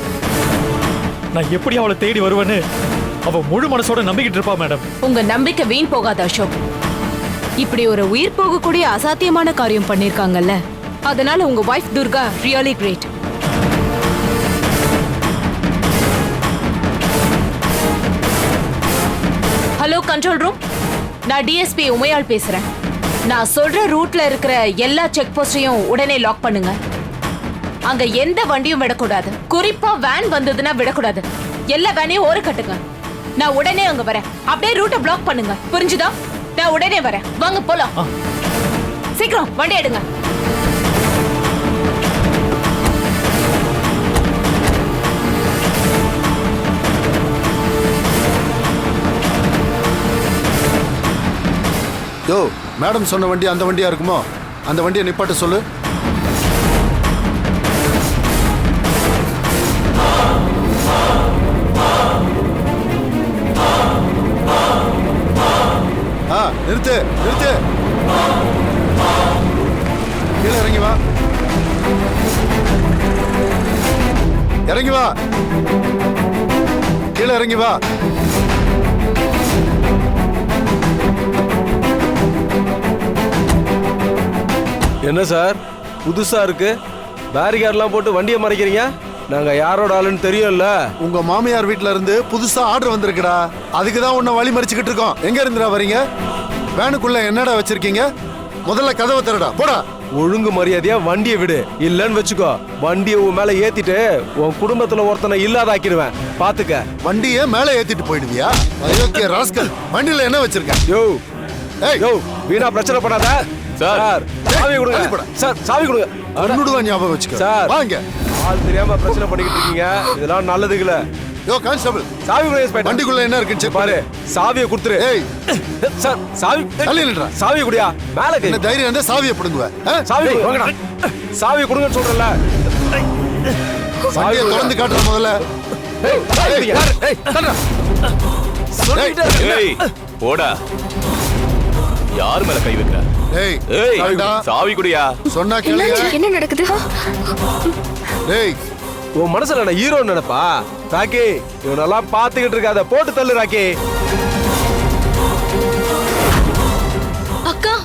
நான் எப்படி அவளை தேடி வருவேன்னு அவ முழு மனசோட நம்பிக்கிட்டு இருப்பா மேடம். உங்க நம்பிக்கை வீண் போகாத அசோக். இப்படி ஒரு உயிர் போகக்கூடிய அசாத்தியமான காரியம் பண்ணிருக்காங்கல்ல, அதனால உங்க wife Durga really great. Hello control room, நான் டிஎஸ்பி உமையாள் பேசுறேன். நான் சொல்ற ரூட்ல இருக்கிற எல்லா செக் போஸ்டையும் உடனே லாக் பண்ணுங்க. அங்க எந்த வண்டியும் விடக்கூடாது. குறிப்பா வேன் வந்ததுன்னா விடக்கூடாது. எல்லா வேனையும் ஓர கட்டுங்க. நான் உடனே அங்க வரேன். அப்படியே ரூட்டை பிளாக் பண்ணுங்க. புரிஞ்சுதா? நான் உடனே வரேன். வாங்க போலாம். சீக்கிரம் வண்டி எடுங்க. யோ, மேடம் சொன்ன வண்டி அந்த வண்டியா இருக்குமோ? அந்த வண்டியை நிப்பாட்ட சொல்லு. நிறுத்து நிறுத்து. கீழே இறங்கி வா, இறங்கி வா, கீழே இறங்கி வா. என்ன சார் புதுசா இருக்கு? பேரிகார்ட்லாம் போட்டு வண்டியை மறைக்கிறீங்க. நாங்க யாரோட ஆளுன்னு தெரியும்ல. உங்க மாமியார் வீட்ல இருந்து புதுசா ஆர்டர் வந்திருக்குடா. அதுக்கு தான் உன்னை வழி மறிச்சுக்கிட்டு இருக்கோம். எங்க இருந்துடா வரீங்க? வேனுக்குள்ள என்னடா வச்சிருக்கீங்க? முதல்ல கதவை திறடா, போடா. ஒழுங்கு மரியாதையா வண்டியை விடு. இல்லன்னு வச்சுக்கோ, வண்டியை உன் மேல ஏத்திட்டு உன் குடும்பத்துல ஒருத்தனை இல்லாதாக்கிடுவேன். பாத்துக்க. வண்டியை மேல ஏத்திட்டு போயிடுவியா? அயோக்கிய ராஸ்கல். வண்டியில என்ன வச்சிருக்க? யோ ஏய், யோ, வீணா பிரச்சனை பண்ணாத சார். சாவி கொடுங்க சார், சாவி கொடுங்க. ஒன்னுடுதான் ஞாபகம் வச்சுக்க சார். வாங்க. ஆள் தெரியாம பிரச்சனை பண்ணிக்கிட்டு இருக்கீங்க. இதெல்லாம் நல்லது இல்ல. யோ கான்ஸ்டபிள், சாவி கொடுங்க. வண்டிக்குள்ள என்ன இருக்குன்னு செக் பாரு. சாவியை கொடுத்துரு. ஏய் சார், சாவி தள்ளி நில்றா. சாவி குடியா. மேல கை. என்ன தைரியம் இருந்தா சாவியை பிடுங்குவ? சாவி வாங்கடா. சாவி கொடுங்கன்னு சொல்றல. சாவியை திறந்து காட்டுற முதல்ல. ஏய் தரடா. ஏய் போடா. யார் மேல கை வைக்கிற? ஏய் ஏய் சாவிடா. சாவி குடியா. சொன்னா கேளுங்க. என்ன நடக்குது? ஏய், உன் மனசுல நான் ஹீரோ நினைப்பா? ராக்கி, இவனெல்லாம் பாத்துக்கிட்டு இருக்காத. போட்டு தள்ளு ராக்கி. அக்கா,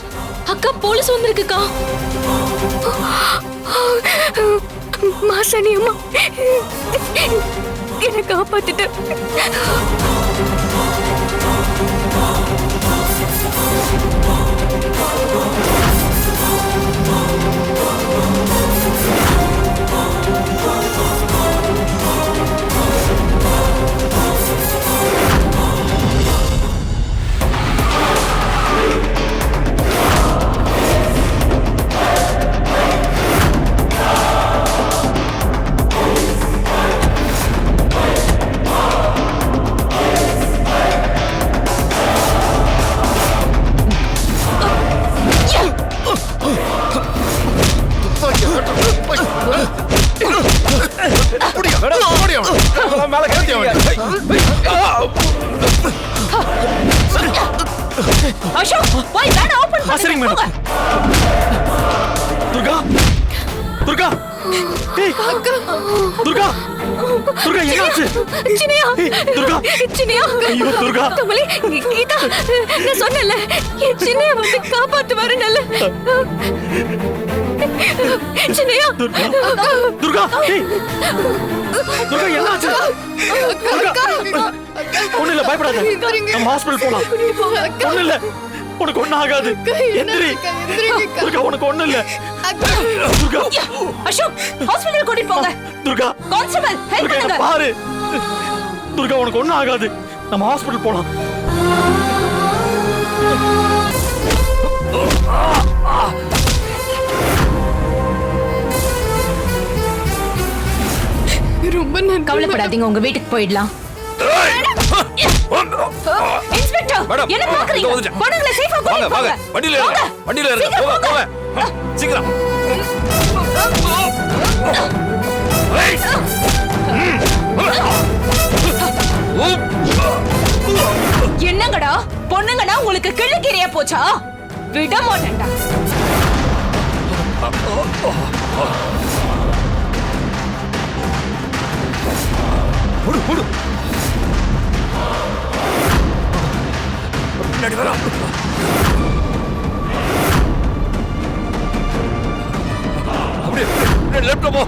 அக்கா போலீஸ் வந்திருக்குக்கா. மாசாணி அம்மா என்னை காப்பாத்திட்டு. மேல கேட்டியா அசோக் போய் வேணா ஓபன் பண்ணு. சரிங்க மேடம். துர்கா துர்கா ஏய் துர்கா துர்கா என்னாச்சு? சின்னையா துர்கா சின்னையா ஐயோ துர்கா கமலி கீதா நான் சொன்னல என் சின்னையா வந்து காப்பாத்துவாரு நல்ல சின்னையா துர்கா ஏய் துர்கா என்னாச்சு? துர்கா ஒண்ணு இல்ல பயப்படாத. நம்ம ஹாஸ்பிடல் போலாம். ஒண்ணு இல்ல உனக்கு ஒண்ணு ஆகாது. எந்திரி துர்கா உனக்கு ஒண்ணு இல்ல. துர்கா அசோக் ஹாஸ்பிடல் கூட்டிட்டு போங்க. துர்கா கான்ஸ்டபிள் ஹெல்ப் துர்கா பண்ணுங்க. பாரு துர்கா உனக்கு ஒண்ணு ஆகாது. நம்ம ஹாஸ்பிடல் போலாம். ரொம்ப நன்றி. கவலைப்படாதீங்க, உங்க வீட்டுக்கு போயிடலாம். இன்ஸ்பெக்டர் மேடம், என்ன பாக்குறீங்க? இதோ வந்துட்டேன். பொண்ணுங்களை சேஃபா வாங்க கூட்டிட்டு வாங்க போங்க. வண்டியில ஏறுங்க. வண்டியில ஏறுங்க. போங்க போங்க சீக்கிரம். என்னங்கடா பொண்ணுங்கடா உங்களுக்கு கிழக்கிறியா போச்சா? விட மாட்டேன்டா. போடு போடு. பின்னாடி வரா. அப்படியே லெஃப்ட்ல போ.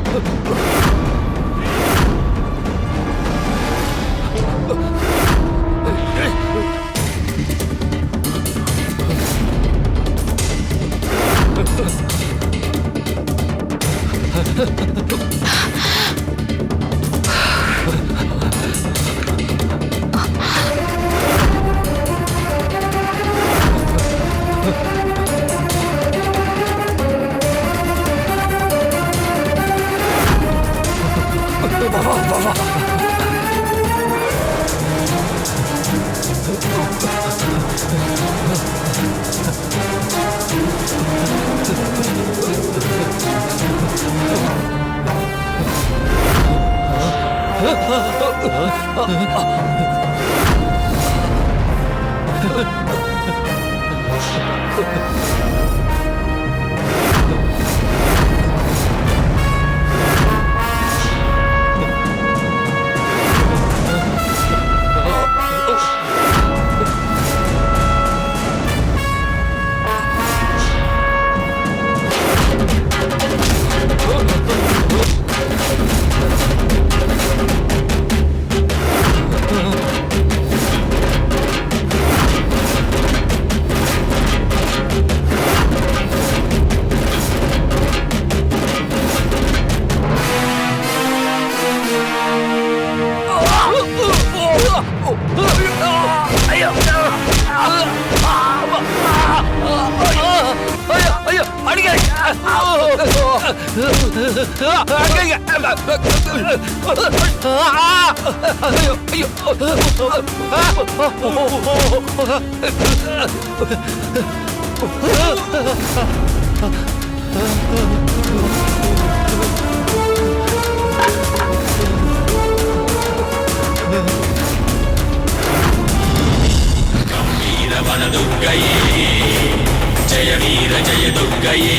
जय वीर जय दुर्गये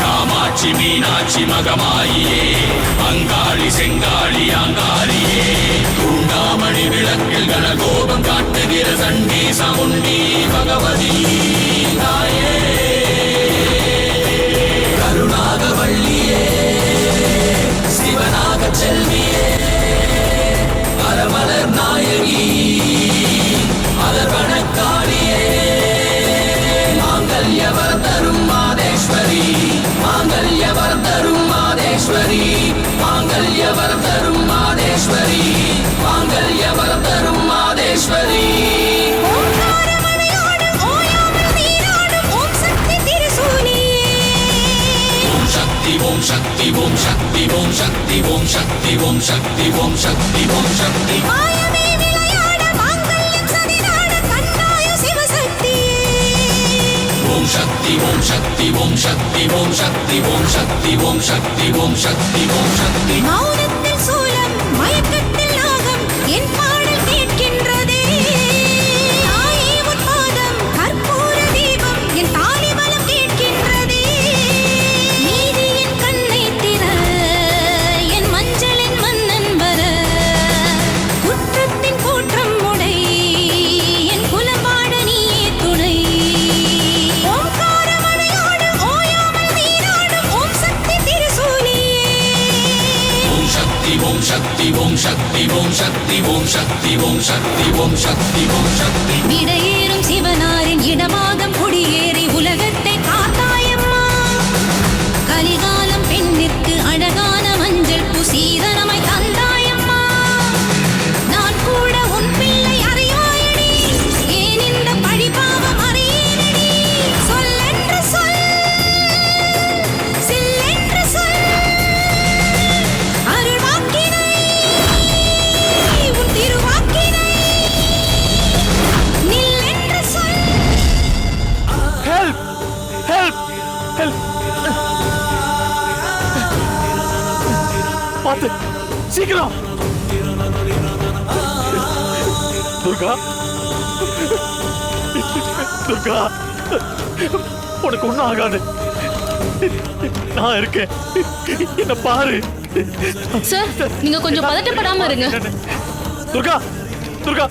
कामाक्षि मीनाक्षि मगमायिये अंगाळि सेंगाळि अंगारिये तूण्डामणि विளக்கில் गणगोपं काट्टुगिर सण्डी सामुण्डी भगवती ताये करुणागवल्लिये शिवनाग செல்வியே அரமலர் நாயகி அதர்வனக்காளியே மாங்கல்யவர்தரும் மாதேஸ்வரி மாங்கல்யவர்தரும் மாதேஸ்வரி மாங்கல்யவர்தரும் மாதேஸ்வரி மாங்கல்யவர்தரும் மாதேஸ்வரி ஓம் சக்தி ஓம் சக்தி ஓம் சக்தி ஓம் சக்தி ஓம் சக்தி ஓம் சக்தி ஓம் சக்தி மாயமே விளையாட மாங்கல்யம் சதிராட கண்ணாய சிவசக்தி ஓம் Shakti Om Shakti Om Shakti Om Shakti Om Shakti Om Shakti Om Shakti Om Shakti மௌனத்தில் சூலம் மயக்கத்தில் நாகம் என் பாடல் கேட்கின்றதே தாயே உன் பாதம் கற்பூர தீபம் என் தாலி பலம் கேட்கின்றதே நீதி என் கண்ணை திற என் மஞ்சளின் மன்னன் வர குற்றத்தின் கூற்றம் உடை என் குலபாட நீயே துணை ஓங்கார மழையோடு ஓயாமல் நீராடும் ஓம் சக்தி திருசூலியே Om Shakti Om Shakti Om Shakti Om Shakti Om Shakti Om Shakti Om Shakti Om Shakti விடையேறும் சிவனாரின் இடமாகம் குடியேறி உலகத்தை காத்தாயம்மா கலிகாலம் பெண்ணிற்கு அழகான மஞ்சள் புசீதனமாய் தந்தாயம்மா நான் கூட உன் பிள்ளை அறியாயடி ஏன் இந்த பழிபாவம் அறியேனடி சொல்லென்று சொல் சில்லென்று சொல் அருள்வாக்கினை உன் திருவாக்கினை நில்லென்று சொல் ஹெல்ப் ஹெல்ப் ஹெல்ப் பார்த்து சீக்கிரம் துர்கா துர்கா உனக்கு ஒண்ணும் ஆகாது நான் இருக்கேன் என்ன பாரு சார் நீங்க கொஞ்சம் பதட்டப்படாம இருங்க. துர்கா துர்கா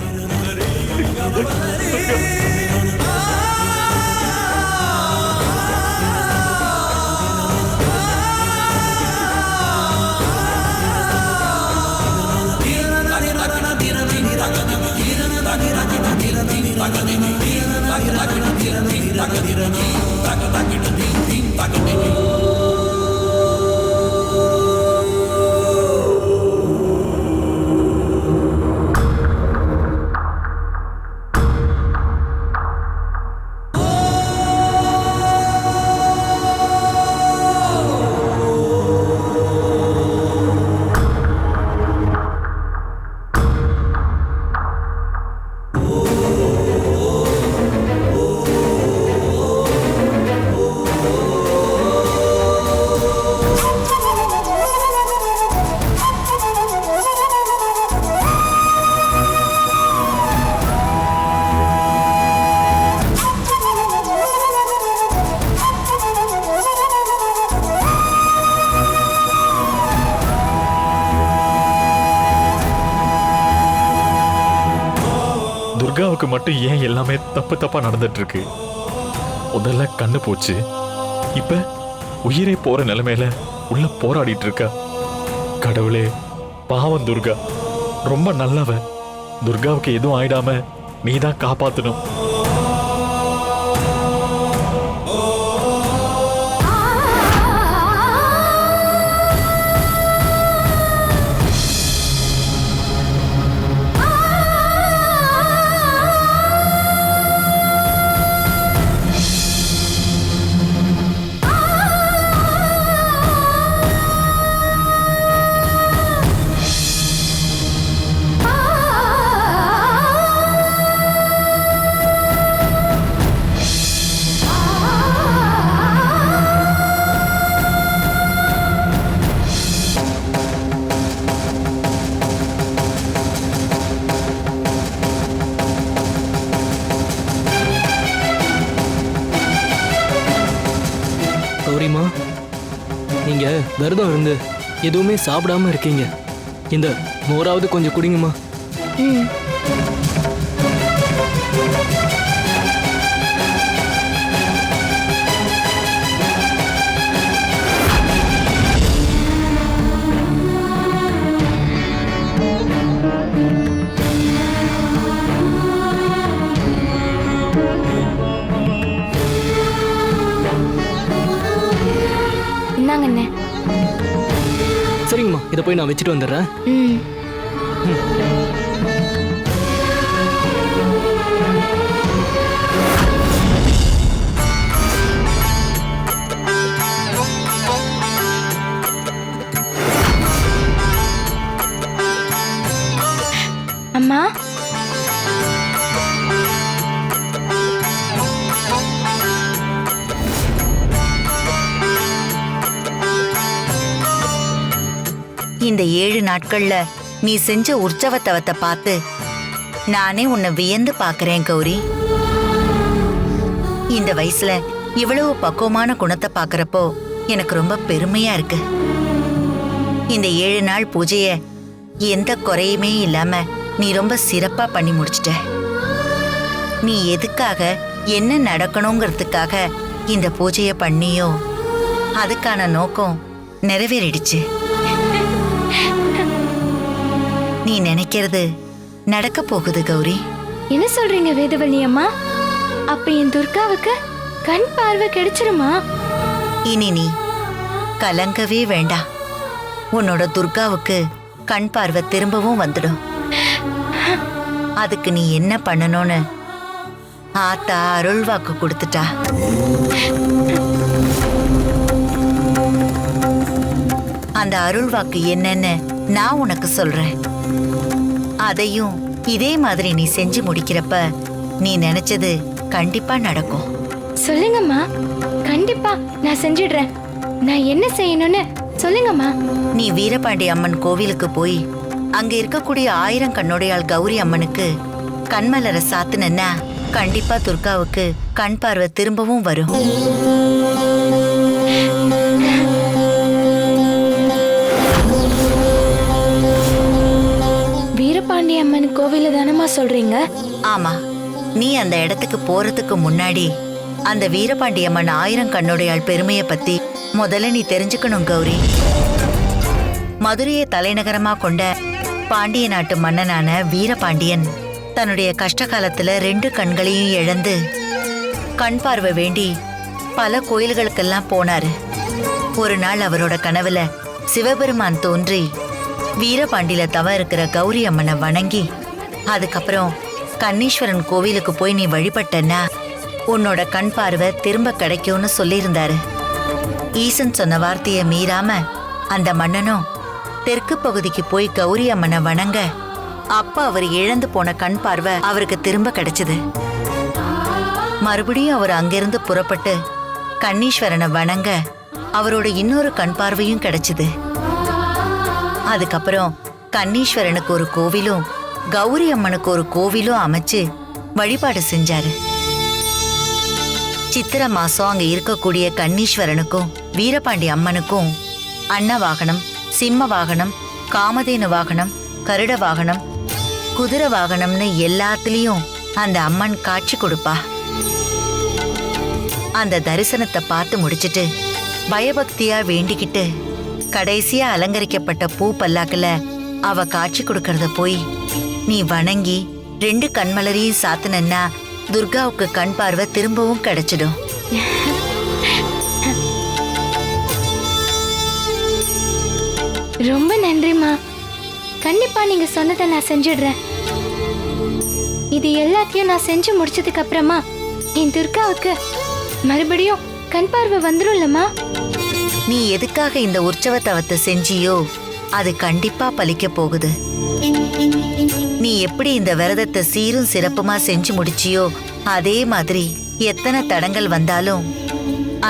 துர்காவுக்கு மட்டும் ஏன் எல்லாமே தப்பு தப்பா நடந்துட்டு இருக்கு? முதல்ல கண்ணு போச்சு, இப்ப உயிரே போற நிலைமையில உள்ள போராடிட்டு இருக்கா. கடவுளே, பாவம் துர்கா, ரொம்ப நல்லவ. துர்காவுக்கு எதுவும் ஆயிடாம நீதான் காப்பாத்தணும். கௌரிமா, நீங்க விரதம் இருந்து எதுவுமே சாப்பிடாம இருக்கீங்க. இந்த மோராவது கொஞ்சம் குடிங்கம்மா. இந்தாங்கண்ணே. சரிங்கம்மா, இதை போய் நான் வச்சுட்டு வந்துடுறேன். அம்மா, இந்த 7 நாட்கள்ல நீ செஞ்ச உற்சவத்தவத்தை பார்த்து நானே உன்னை வியந்து பார்க்கறேன் கௌரி. இந்த வயசுல இவ்வளவு பக்குவமான குணத்தை பார்க்கறப்போ எனக்கு ரொம்ப பெருமையா இருக்கு. இந்த 7 நாள் பூஜைய எந்த குறையுமே இல்லாம நீ ரொம்ப சிறப்பா பண்ணி முடிச்சிட்ட. நீ எதுக்காக என்ன நடக்கணுங்கிறதுக்காக இந்த பூஜைய பண்ணியோ அதுக்கான நோக்கம் நிறைவேறிடுச்சு. நீ நினைக்கிறது நடக்க போகுது கௌரி. என்ன சொல்றீங்க வேதவள்ளி அம்மா? அப்ப என் துர்காவுக்கு கண் பார்வை கிடைச்சிருமா? இனி நீ கலங்கவே வேண்டாம். உன்னோட துர்காவுக்கு கண் பார்வை திரும்பவும் வந்துடும். அதுக்கு நீ என்ன பண்ணணும்னு ஆத்தா அருள் வாக்கு கொடுத்துட்டா. அந்த அருள் வாக்கு என்னன்னு நான் உனக்கு சொல்றேன். அதையும் இதே மாதிரி நீ செஞ்சு முடிக்கிறப்ப நீ நினைச்சது கண்டிப்பா நடக்கும். சொல்லுங்கம்மா, கண்டிப்பா நான் செஞ்சிடுறேன். நான் என்ன செய்யணும்னு சொல்லுங்கம்மா. நீ வீரபாண்டி அம்மன் கோவிலுக்கு போய் அங்க இருக்கக்கூடிய 1000 கண்ணுடையாள் கௌரி அம்மனுக்கு கண்மலரை சாத்துனா கண்டிப்பா துர்காவுக்கு கண் பார்வை திரும்பவும் வரும். வீரபாண்டி அம்மன் கோவில தானமா சொல்றீங்க? ஆமா, நீ அந்த இடத்துக்கு போறதுக்கு முன்னாடி அந்த வீரபாண்டி அம்மன் 1000 கண்ணுடையாள் பெருமையை பத்தி முதல்ல நீ தெரிஞ்சுக்கணும் கௌரி. மதுரையை தலைநகரமா கொண்ட பாண்டிய நாட்டு மன்னனான வீரபாண்டியன் தன்னுடைய கஷ்ட காலத்துல 2 கண்களையும் இழந்து கண் பார்வை வேண்டி பல கோயில்களுக்கெல்லாம் போனாரு. ஒரு நாள் அவரோட கனவுல சிவபெருமான் தோன்றி வீரபாண்டியில தவ இருக்கிற கௌரி அம்மனை வணங்கி அதுக்கப்புறம் கண்ணீஸ்வரன் கோவிலுக்கு போய் நீ வழிபட்டன்னா உன்னோட கண் பார்வை திரும்ப கிடைக்கும்னு சொல்லியிருந்தாரு. ஈசன் சொன்ன வார்த்தையை மீறாம அந்த மன்னனும் தெற்கு பகுதிக்கு போய் கௌரி அம்மனை வணங்க அப்ப அவர் இழந்து போன கண் பார்வை அவருக்கு திரும்ப கிடைச்சது. மறுபடியும் அவர் அங்கிருந்து புறப்பட்டு கண்ணீஸ்வரனை வணங்க அவரோட இன்னொரு கண் பார்வையும் கிடைச்சது. அதுக்கப்புறம் கண்ணீஸ்வரனுக்கு ஒரு கோவிலும் கௌரி அம்மனுக்கு ஒரு கோவிலும் அமைச்சு வழிபாடு செஞ்சாரு. சித்திரை மாசம் அங்க இருக்கக்கூடிய கண்ணீஸ்வரனுக்கும் வீரபாண்டி அம்மனுக்கும் அன்ன வாகனம், சிம்ம வாகனம், காமதேனு வாகனம், கருட வாகனம், குதிரை வாகனம்னு எல்லாத்துலயும் அந்த அம்மன் காட்சி கொடுப்பா. அந்த தரிசனத்தை பார்த்து முடிச்சிட்டு பயபக்தியா வேண்டிக்கிட்டு கடைசியா அலங்கரிக்கப்பட்ட பூ பல்லாக்குல அவ காட்சி கொடுக்கறத போய் நீ வணங்கி 2 கண்மலரையும் சாத்துனா துர்காவுக்கு கண் பார்வை திரும்பவும் கிடைச்சிடும். ரொம்ப நன்றிம்மா. கண்டிப்பா நீங்க சொன்னதை நான் செஞ்சிடுறேன். இது எல்லாத்தையும் நான் செஞ்சு முடிச்சதுக்கு அப்புறமா என் துர்காவுக்கு மறுபடியும் கண் பார்வை வந்துரும்லம்மா. நீ எதுக்காக இந்த உற்சவத்தவத்தை செஞ்சியோ அது கண்டிப்பா பலிக்க போகுது. நீ எப்படி இந்த விரதத்தை சீரும் சிறப்புமா செஞ்சு முடிச்சியோ அதே மாதிரி எத்தனை தடங்கள் வந்தாலும்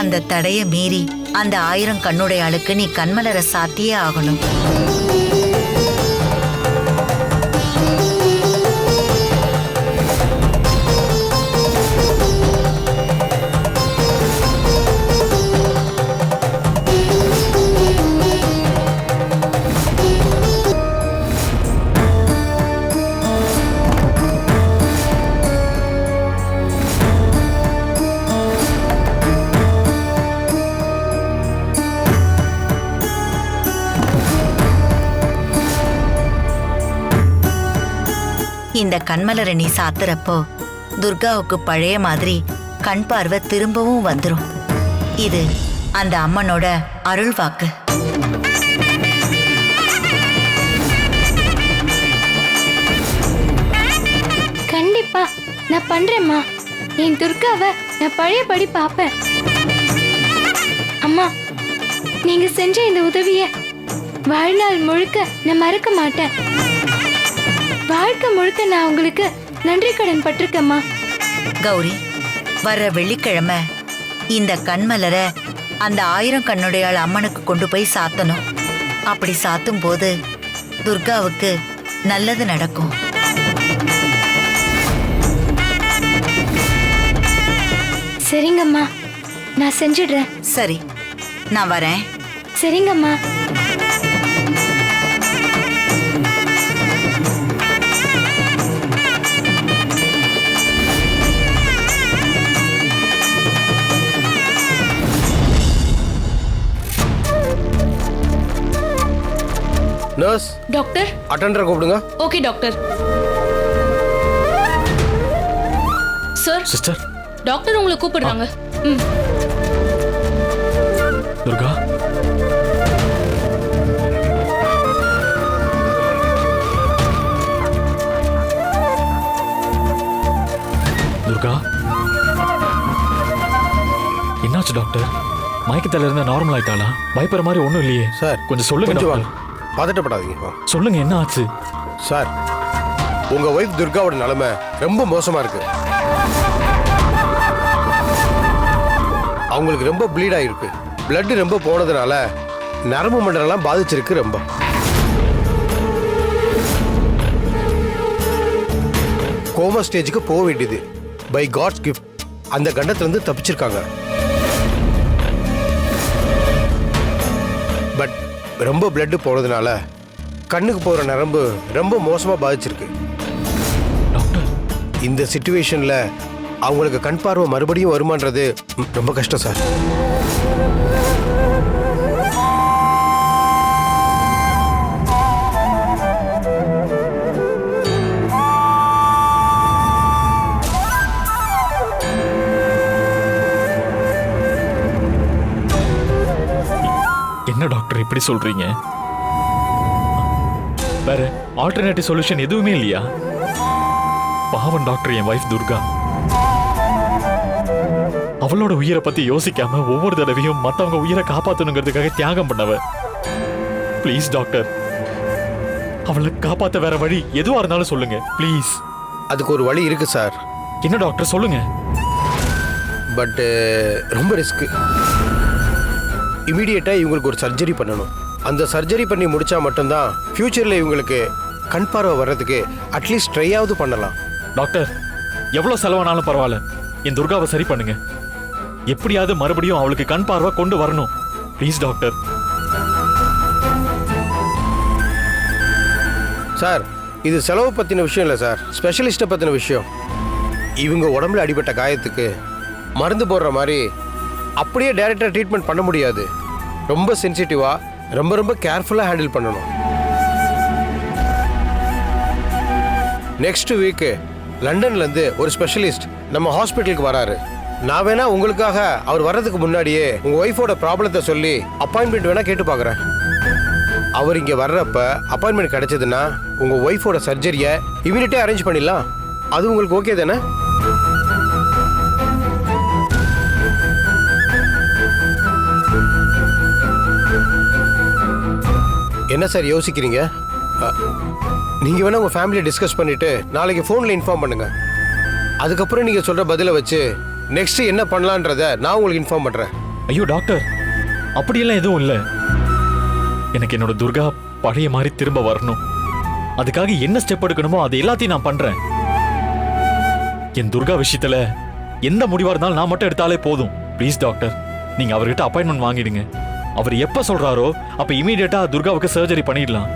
அந்த தடைய மீறி அந்த 1000 கண்ணுடையாளுக்கு நீ கண்மலரை சாத்தியே ஆகணும். இந்த கண்மலரை நீ சாத்துறப்போ துர்காவுக்கு பழைய மாதிரி கண் பார்வை திரும்பவும் வந்துரும். இது அந்த அம்மனோட அருள் வாக்கு. கண்டிப்பா நான் பண்றேம்மா. என் துர்காவை நான் பழையபடி பாப்பேன். அம்மா, நீங்க செஞ்ச இந்த உதவிய வாழ்நாள் முழுக்க நான் மறக்க மாட்டேன். வாழ்க்கை முழுக்க நான் உங்களுக்கு நன்றி கடன் பட்டிருக்கேம்மா. கௌரி, வர்ற வெள்ளிக்கிழமை இந்த கண்மலரை அந்த 1000 கண்ணுடையாள் அம்மனுக்கு கொண்டு போய் சாத்தணும். அப்படி சாத்தும் போது துர்காவுக்கு நல்லது நடக்கும். சரிங்கம்மா, நான் செஞ்சிடுறேன். சரி, நான் வரேன். சரிங்கம்மா. Nurse, doctor. அட்டெண்டரை கூப்பிடுங்க. Okay doctor. Sir. Sister, doctor உங்களை கூப்பிடுறாங்க. துர்கா, துர்கா, என்னாச்சு டாக்டர்? மயக்கத்துல இருந்த நார்மல் ஆயிட்டாளா? பயப்படுற மாதிரி ஒண்ணும் இல்லையே சார். கொஞ்சம் சொல்லுங்க டாக்டர். பதட்டப்படாதீங்க. சொல்லுங்க, என்ன ஆச்சு சார்? உங்க ஒய்ஃப் துர்காவோட நிலைமை ரொம்ப மோசமா இருக்கு. அவங்களுக்கு ரொம்ப ப்ளீட் ஆயிருக்கு. பிளட் ரொம்ப போனதுனால நரம்பு மண்டலம் பாதிச்சிருக்கு. ரொம்ப கோமா ஸ்டேஜுக்கு போக வேண்டியது. பை காட்ஸ் கிஃப்ட் அந்த கண்டத்திலிருந்து தப்பிச்சிருக்காங்க. பட் ரொம்ப பிளட் போனதுனால கண்ணுக்கு போற நரம்பு ரொம்ப மோசமா பாதிச்சிருக்கு. இந்த சிச்சுவேஷன்ல அவங்களுக்கு கண் பார்வை மறுபடியும் வருமானது ரொம்ப கஷ்டம் சார். என்ன டாக்டர் இப்படி சொல்றீங்க? வேற ஆல்டர்னேட்டிவ் சொல்யூஷன் எதுவுமே இல்லையா? பாவம் டாக்டர், என் வைஃப் துர்கா அவளோட உயிரை பத்தி யோசிக்காம ஒவ்வொரு தடவையும் மத்தவங்க உயிரை காப்பாத்தணுங்கிறதுக்காக தியாகம் பண்ணவ. ப்ளீஸ் டாக்டர், அவளை காப்பாத்த வேற வழி எதுவா இருந்தாலும் சொல்லுங்க ப்ளீஸ். அதுக்கு ஒரு வழி இருக்கு சார். என்ன டாக்டர் சொல்லுங்க. பட் ரொம்ப ரிஸ்க். இமீடியட்டா இவங்களுக்கு ஒரு சர்ஜரி பண்ணணும். அந்த சர்ஜரி பண்ணி முடிச்சா மட்டும்தான் ஃபியூச்சர்ல இவங்களுக்கு கண் பார்வை வர்றதுக்கு அட்லீஸ்ட் ட்ரையாவது பண்ணலாம். டாக்டர், எவ்வளவு செலவானாலும் பரவாயில்ல, என் துர்காவை சரி பண்ணுங்க. எப்படியாவது மறுபடியும் அவளுக்கு கண் பார்வை கொண்டு வரணும். Please doctor. சார், இது செலவு பத்தின விஷயம் இல்லை சார், ஸ்பெஷலிஸ்ட்டை பத்தின விஷயம். இவங்க உடம்புல அடிபட்ட காயத்துக்கு மருந்து போடுற மாதிரி அப்படியே டைரக்டா ட்ரீட்மெண்ட் பண்ண முடியாது. ரொம்ப சென்சிட்டிவா ரொம்ப கேர்ஃபுல்லா ஹேண்டில் பண்ணணும். நெக்ஸ்ட் வீக் லண்டன்ல இருந்து ஒரு ஸ்பெஷலிஸ்ட் நம்ம ஹாஸ்பிட்டலுக்கு வராரு. நான் வேணா உங்களுக்காக அவர் வர்றதுக்கு முன்னாடியே உங்க ஒய்ஃபோட ப்ராப்ளத்தை சொல்லி அப்பாயின்மெண்ட் வேணா கேட்டு பார்க்குறேன். அவர் இங்க வர்றப்ப அப்பாயின்மெண்ட் கிடைச்சதுன்னா உங்க ஒய்ஃபோட சர்ஜரியை இமீடியட்டா அரேஞ்ச் பண்ணிடலாம். அது உங்களுக்கு ஓகே தானே? என்ன சார் யோசிக்கிறீங்க? நீங்க வேணா உங்க ஃபேமிலியை டிஸ்கஸ் பண்ணிட்டு நாளைக்கு ஃபோன்ல இன்ஃபார்ம் பண்ணுங்க. அதுக்கப்புறம் நீங்க சொல்ற பதிலை வச்சு நெக்ஸ்ட் என்ன பண்ணலான்றத நான் உங்களுக்கு இன்ஃபார்ம் பண்றேன். ஐயோ டாக்டர், அப்படியெல்லாம் எதுவும் இல்லை. எனக்கு என்னோட துர்கா பழைய மாதிரி திரும்ப வரணும். அதுக்காக என்ன ஸ்டெப் எடுக்கணுமோ அது எல்லாத்தையும் நான் பண்றேன். என் துர்கா விஷயத்துல எந்த முடிவா இருந்தாலும் நான் மட்டும் எடுத்தாலே போதும். ப்ளீஸ் டாக்டர், நீங்க அவர்கிட்ட அப்பாயின்மெண்ட் வாங்கிடுங்க. அவர் எப்ப சொல்றாரோ அப்ப இமீடியட்டா துர்காவுக்கு சர்ஜரி பண்ணிடலாம்.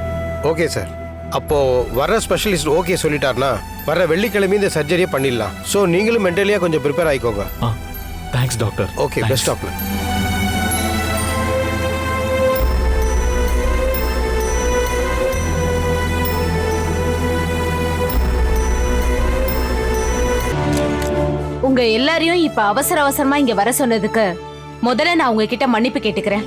Okay sir. அப்போ வர்ற ஸ்பெஷலிஸ்ட் ஓகே சொல்லிட்டாருன்னா வர்ற வெள்ளிக்கிழமை இந்த சர்ஜரியை பண்ணிடலாம். ஸோ நீங்களும் மென்டலியா கொஞ்சம் ப்ரிப்பேர் ஆயிக்கோங்க. Thanks doctor. Okay, best of luck. உங்க எல்லாரையும் இப்ப அவசர அவசரமா இங்க வர சொன்னதுக்கு முதல்ல நான் உங்ககிட்ட மன்னிப்பு கேட்டுக்கிறேன்.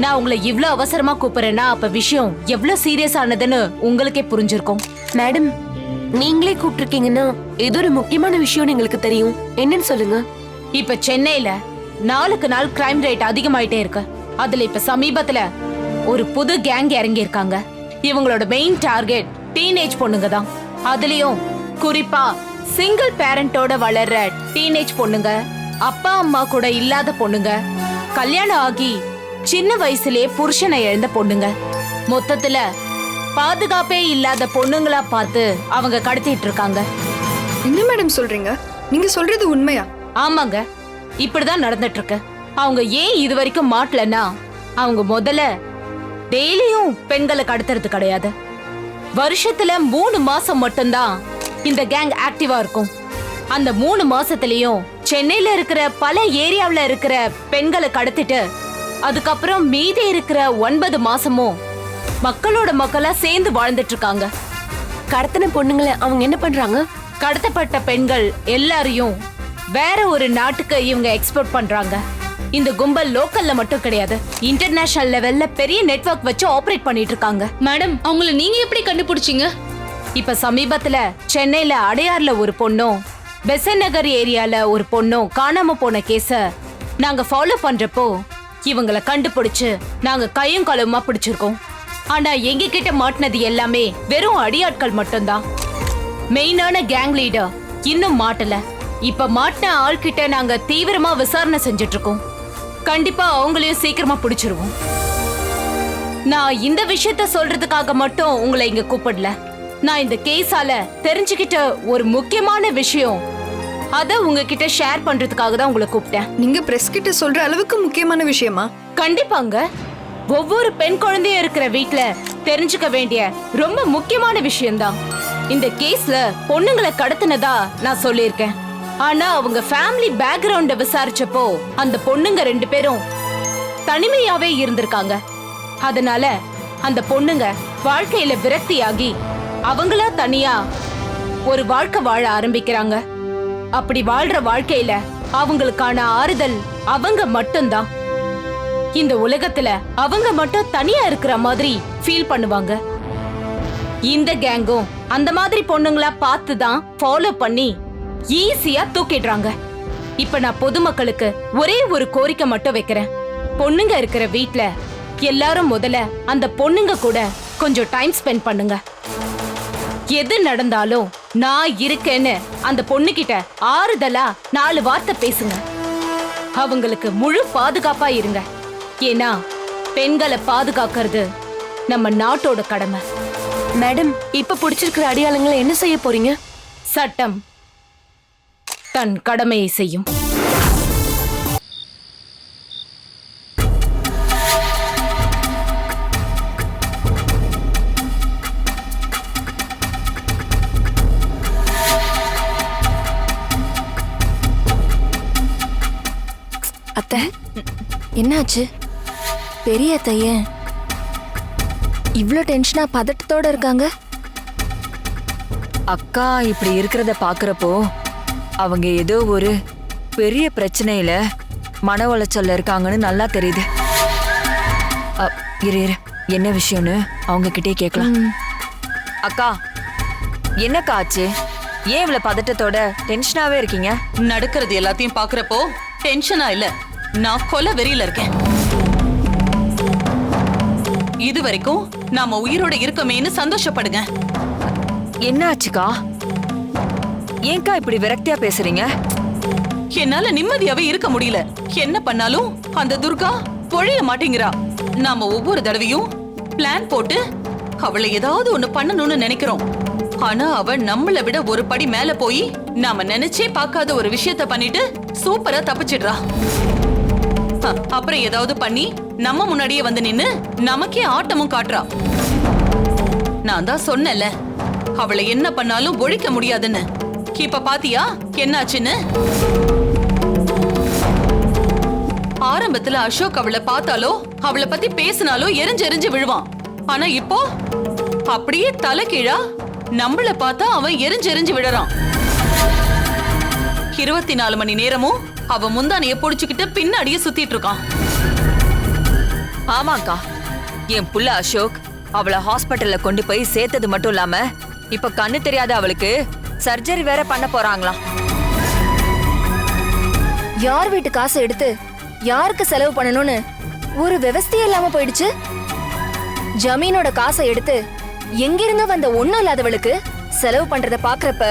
நான் உங்களை இவ்ளோ அவசரமா கூப்பிடுறேன்னா அப்ப விஷயம் எவ்வளவு சீரியஸ் ஆனதுன்னு உங்களுக்கே புரிஞ்சிருக்கும். மேடம், நீங்களே கூப்பிட்டுருக்கீங்கன்னா ஏதோ ஒரு முக்கியமான விஷயம் எங்களுக்கு தெரியும். என்னன்னு சொல்லுங்க. இப்ப சென்னையில நாளுக்கு நாள் கிரைம் ரேட் அதிகமாயிட்டே இருக்கு. அதுல இப்ப சமீபத்துல ஒரு புது கேங் இறங்கி இருக்காங்க. இவங்களோட மெயின் டார்கெட் டீனேஜ் பொண்ணுங்க தான். அதுலயும் குறிப்பா சிங்கிள் பேரண்டோட வளர்ற டீனேஜ் பொண்ணுங்க, அப்பா அம்மா கூட இல்லாத பொண்ணுங்க, கல்யாணம் ஆகி சின்ன வயசுலயே புருஷனை இழந்த பொண்ணுங்க. மொத்தத்துல பாதுகாப்பே இல்லாத பொண்ணுங்களா பார்த்து அவங்க கடத்திட்டு இருக்காங்க. என்ன மேடம் சொல்றீங்க? நீங்க சொல்றது உண்மையா? ஆமாங்க, இப்படிதான் நடந்துட்டு இருக்கு. அவங்க ஏன் இது வரைக்கும் மாட்டலன்னா, அவங்க முதல்ல டெய்லியும் பெண்களை கடத்துறது கிடையாது. வருஷத்துல 3 மாசம் மட்டும்தான் இந்த கேங் ஆக்டிவா இருக்கும். அந்த 3 மாசத்துலயும் சென்னையில இருக்கிற பல ஏரியாவுல இருக்கிற பெண்களை கடத்திட்டு அதுக்கப்புறம் மீதி இருக்கிற 9 மாசமும் மக்களோட மக்களா சேர்ந்து வாழ்ந்துட்டு இருக்காங்க. கடத்தின பொண்ணுங்களை அவங்க என்ன பண்றாங்க? கடத்தப்பட்ட பெண்கள் எல்லாரையும் வேற ஒரு நாட்டுக்கு இவங்க எக்ஸ்போர்ட் பண்றாங்க. இந்த கும்பல் லோக்கல்ல மட்டும் கிடையாது, இன்டர்நேஷனல் லெவல்ல பெரிய நெட்வொர்க் வச்சு ஆபரேட் பண்ணிட்டு இருக்காங்க. மேடம், அவங்கள நீங்க எப்படி கண்டுபிடிச்சீங்க? இப்ப சமீபத்துல சென்னையில அடையார்ல ஒரு பொண்ணும் பெசன் நகர் ஏரியால ஒரு பொண்ணும் காணாம போன கேஸ நாங்க ஃபாலோ பண்றப்போ இவங்களை கண்டுபிடிச்சு நாங்க கையும் களவுமா பிடிச்சிருக்கோம். ஆனா எங்க கிட்ட மாட்டினது எல்லாமே வெறும் அடியாட்கள் மட்டும்தான். மெயினான கேங் லீடர் இன்னும் மாட்டல. இப்ப மாட்டின ஆள்கிட்ட நாங்க தீவிரமா விசாரணை செஞ்சுட்டு இருக்கோம். கண்டிப்பா அவங்களையும் சீக்கிரமா பிடிச்சிருவோம். நான் இந்த விஷயத்த சொல்றதுக்காக மட்டும் உங்களை இங்க கூப்பிடல. நான் இந்த கேஸால தெரிஞ்சுக்கிட்ட ஒரு முக்கியமான விஷயம், அத உங்ககிட்ட ஷேர் பண்றதுக்காக தான் உங்களை கூப்பிட்டேன். நீங்க பிரஸ் கிட்ட சொல்ற அளவுக்கு முக்கியமான விஷயமா? கண்டிப்பாங்க. ஒவ்வொரு பெண் குழந்தையும் இருக்கிற வீட்ல தெரிஞ்சுக்க வேண்டிய ரொம்ப முக்கியமான விஷயம்தான். இந்த கேஸ்ல பொண்ணுங்களை கடத்தினதா நான் சொல்லியிருக்கேன். ஆனா அவங்க ஃபேமிலி பேக்ரவுண்ட விசாரிச்சப்போ அந்த பொண்ணுங்க 2 பேரும் தனிமையாவே இருந்திருக்காங்க. அதனால அந்த பொண்ணுங்க வாழ்க்கையில விரக்தியாகி அவங்களா தனியா ஒரு வாழ்க்கை வாழ ஆரம்பிக்கிறாங்க. அப்படி வாழ்ற வாழ்க்கையில அவங்களுக்கான ஆறுதல் அவங்க மட்டும்தான். இந்த உலகத்துல அவங்க மட்டும் தனியா இருக்கிற மாதிரி ஃபீல் பண்ணுவாங்க. இந்த கேங்கும் அந்த மாதிரி பொண்ணுங்களா பார்த்து தான் ஃபாலோ பண்ணி ஈஸியா தூக்கிடுறாங்க. இப்ப நான் பொதுமக்களுக்கு ஒரே ஒரு கோரிக்கை மட்டும் வைக்கிறேன். பொண்ணுங்க இருக்கிற வீட்ல எல்லாரும் முதல்ல அந்த பொண்ணுங்க கூட கொஞ்சம் டைம் ஸ்பெண்ட் பண்ணுங்க. எது நடந்தாலும் நான் இருக்கேன்னு அந்த பொண்ணுகிட்ட ஆறுதலா 4 வார்த்தை பேசுங்க. அவங்களுக்கு முழு பாதுகாப்பா இருங்க. ஏன்னா பெண்களை பாதுகாக்கிறது நம்ம நாட்டோட கடமை. மேடம், இப்ப பிடிச்சிருக்கிற அடியாளங்களை என்ன செய்ய போறீங்க? சட்டம் தன் கடமையை செய்யும். அத்தை, என்னாச்சு? பெரிய அத்தைய இவ்ளோ டென்ஷனா பதட்டத்தோட இருக்காங்க. அக்கா இப்படி இருக்கிறத பாக்குறப்போ அவங்க ஏதோ ஒரு பெரிய பிரச்சனையில மன உளைச்சல்ல இருக்காங்கன்னு நல்லா தெரியுது. இரு என்ன விஷயம்னு அவங்க கிட்டே கேட்கலாம். அக்கா, என்னக்கா ஆச்சு? ஏன் இவ்வளவு பதட்டத்தோட டென்ஷனாவே இருக்கீங்க? நடக்கிறது எல்லாத்தையும் பாக்குறப்போ டென்ஷனா இல்ல, நான் கொலை வெறியில இருக்கேன். இது வரைக்கும் நாம உயிரோட இருக்கமேன்னு சந்தோஷப்படுங்க. என்ன ஆச்சுக்கா? ஏன்க்கா இப்படி விரக்தியா பேசுறீங்க? என்னால நிம்மதியாவே இருக்க முடியல. என்ன பண்ணாலும் அந்த துர்கா பொழைய மாட்டேங்கிறா. நாம ஒவ்வொரு தடவையும் பிளான் போட்டு அவளை ஏதாவது ஒண்ணு பண்ணணும்னு நினைக்கிறோம். ஆனா அவ நம்மளை விட ஒரு படி மேல போய் நாம நினைச்சே பார்க்காத ஒரு விஷயத்த பண்ணிட்டு சூப்பரா தப்பிச்சிடுறா. அப்புறம் ஏதாவது பண்ணி நம்ம முன்னாடியே வந்து நின்னு நமக்கே ஆட்டமும் காட்டுறா. நான் தான் சொன்னேன்ல, அவளை என்ன பண்ணாலும் ஒழிக்க முடியாதுன்னு. இப்ப பாத்தியா என்னாச்சுன்னு? ஆரம்பத்துல அசோக் அவளை பார்த்தாலோ அவளை பத்தி பேசினாலோ எரிஞ்சு விழுவான். ஆனா இப்போ அப்படியே தலை கீழா நம்மள பார்த்தா அவன் எரிஞ்சு விழறான். 24 மணி நேரமும் அவ முந்தானைய பொடிச்சுக்கிட்டு பின்னாடியே சுத்திட்டு இருக்கான். ஆமாக்கா, என் புள்ள அசோக் அவளை ஹாஸ்பிட்டல்ல கொண்டு போய் சேர்த்தது மட்டும் இல்லாம இப்ப கண்ணு தெரியாத அவளுக்கு சர்ஜரி வேற பண்ண போறாங்களாம். யார் வீட்டு காசை எடுத்து யாருக்கு செலவு பண்ணணும்னு ஒரு விவசாயம் இல்லாம போயிடுச்சு. ஜமீனோட காசை எடுத்து எங்கிருந்து வந்த ஒண்ணும் இல்லாதவளுக்கு செலவு பண்றத பாக்குறப்ப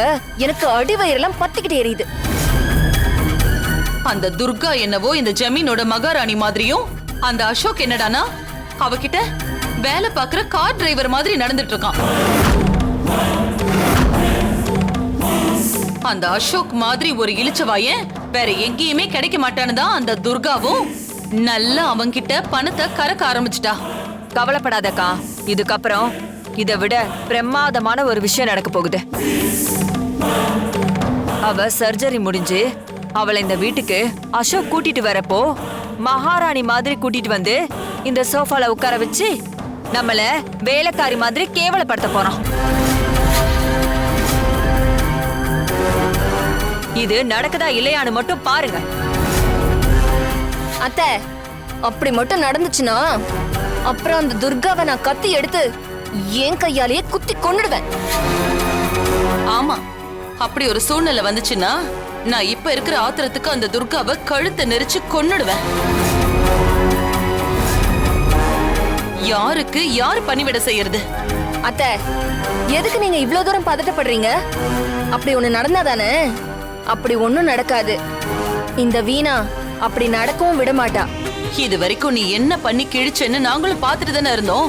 எனக்கு அடிவயிறெல்லாம் பத்திக்கிட்டு எரியுது. அந்த துர்கா என்னவோ இந்த ஜமீனோட மகாராணி மாதிரியும், அந்த அசோக் என்னடானா அவகிட்ட வேலை பார்க்குற கார் டிரைவர் மாதிரி நடந்துட்டு இருக்கான். அந்த அசோக் மாதிரி ஒரு இளிச்சவாயன் வேற எங்கேயுமே கிடைக்க மாட்டான்னு தான் அந்த துர்காவும் நல்லா அவன்கிட்ட பணத்தை கறக்க ஆரம்பிச்சிட்டா. கவலைப்படாதக்கா, இதுக்கப்புறம் இதை விட பிரமாதமான ஒரு விஷயம் நடக்க போகுது. அவ சர்ஜரி முடிஞ்சு அவளை இந்த வீட்டுக்கு அசோக் கூட்டிட்டு வரப்போ மகாராணி மாதிரி கூட்டிட்டு வந்து இந்த சோஃபால உட்கார வச்சு நம்மள வேலைக்காரி மாதிரி கேவலப்படுத்த போறோம். இது நடக்குதா இல்லையான்னு மட்டும் பாருங்க. அத்தை, அப்படி மட்டும் நடந்துச்சுன்னா அப்புறம் அந்த துர்காவை நான் கத்தி எடுத்து என் கையாலேயே குத்தி கொன்னுடுவேன். ஆமா, அப்படி ஒரு சூழ்நிலை வந்துச்சுன்னா நான் இப்ப இருக்கிற ஆத்திரத்துக்கு அந்த துர்காவை கழுத்தை நெரிச்சு கொன்னுடுவேன். யாருக்கு யாரு பணிவிட செய்யறது? அத்தை, எதுக்கு நீங்க இவ்வளவு தூரம் பதட்டப்படுறீங்க? அப்படி ஒண்ணு நடந்தாதானே? அப்படி ஒண்ணும் நடக்காது. இந்த வீணா அப்படி நடக்கவும் விட மாட்டா. இது வரைக்கும் நீ என்ன பண்ணி கிழிச்சேன்னு நாங்களும் பார்த்துட்டு தானே இருந்தோம்.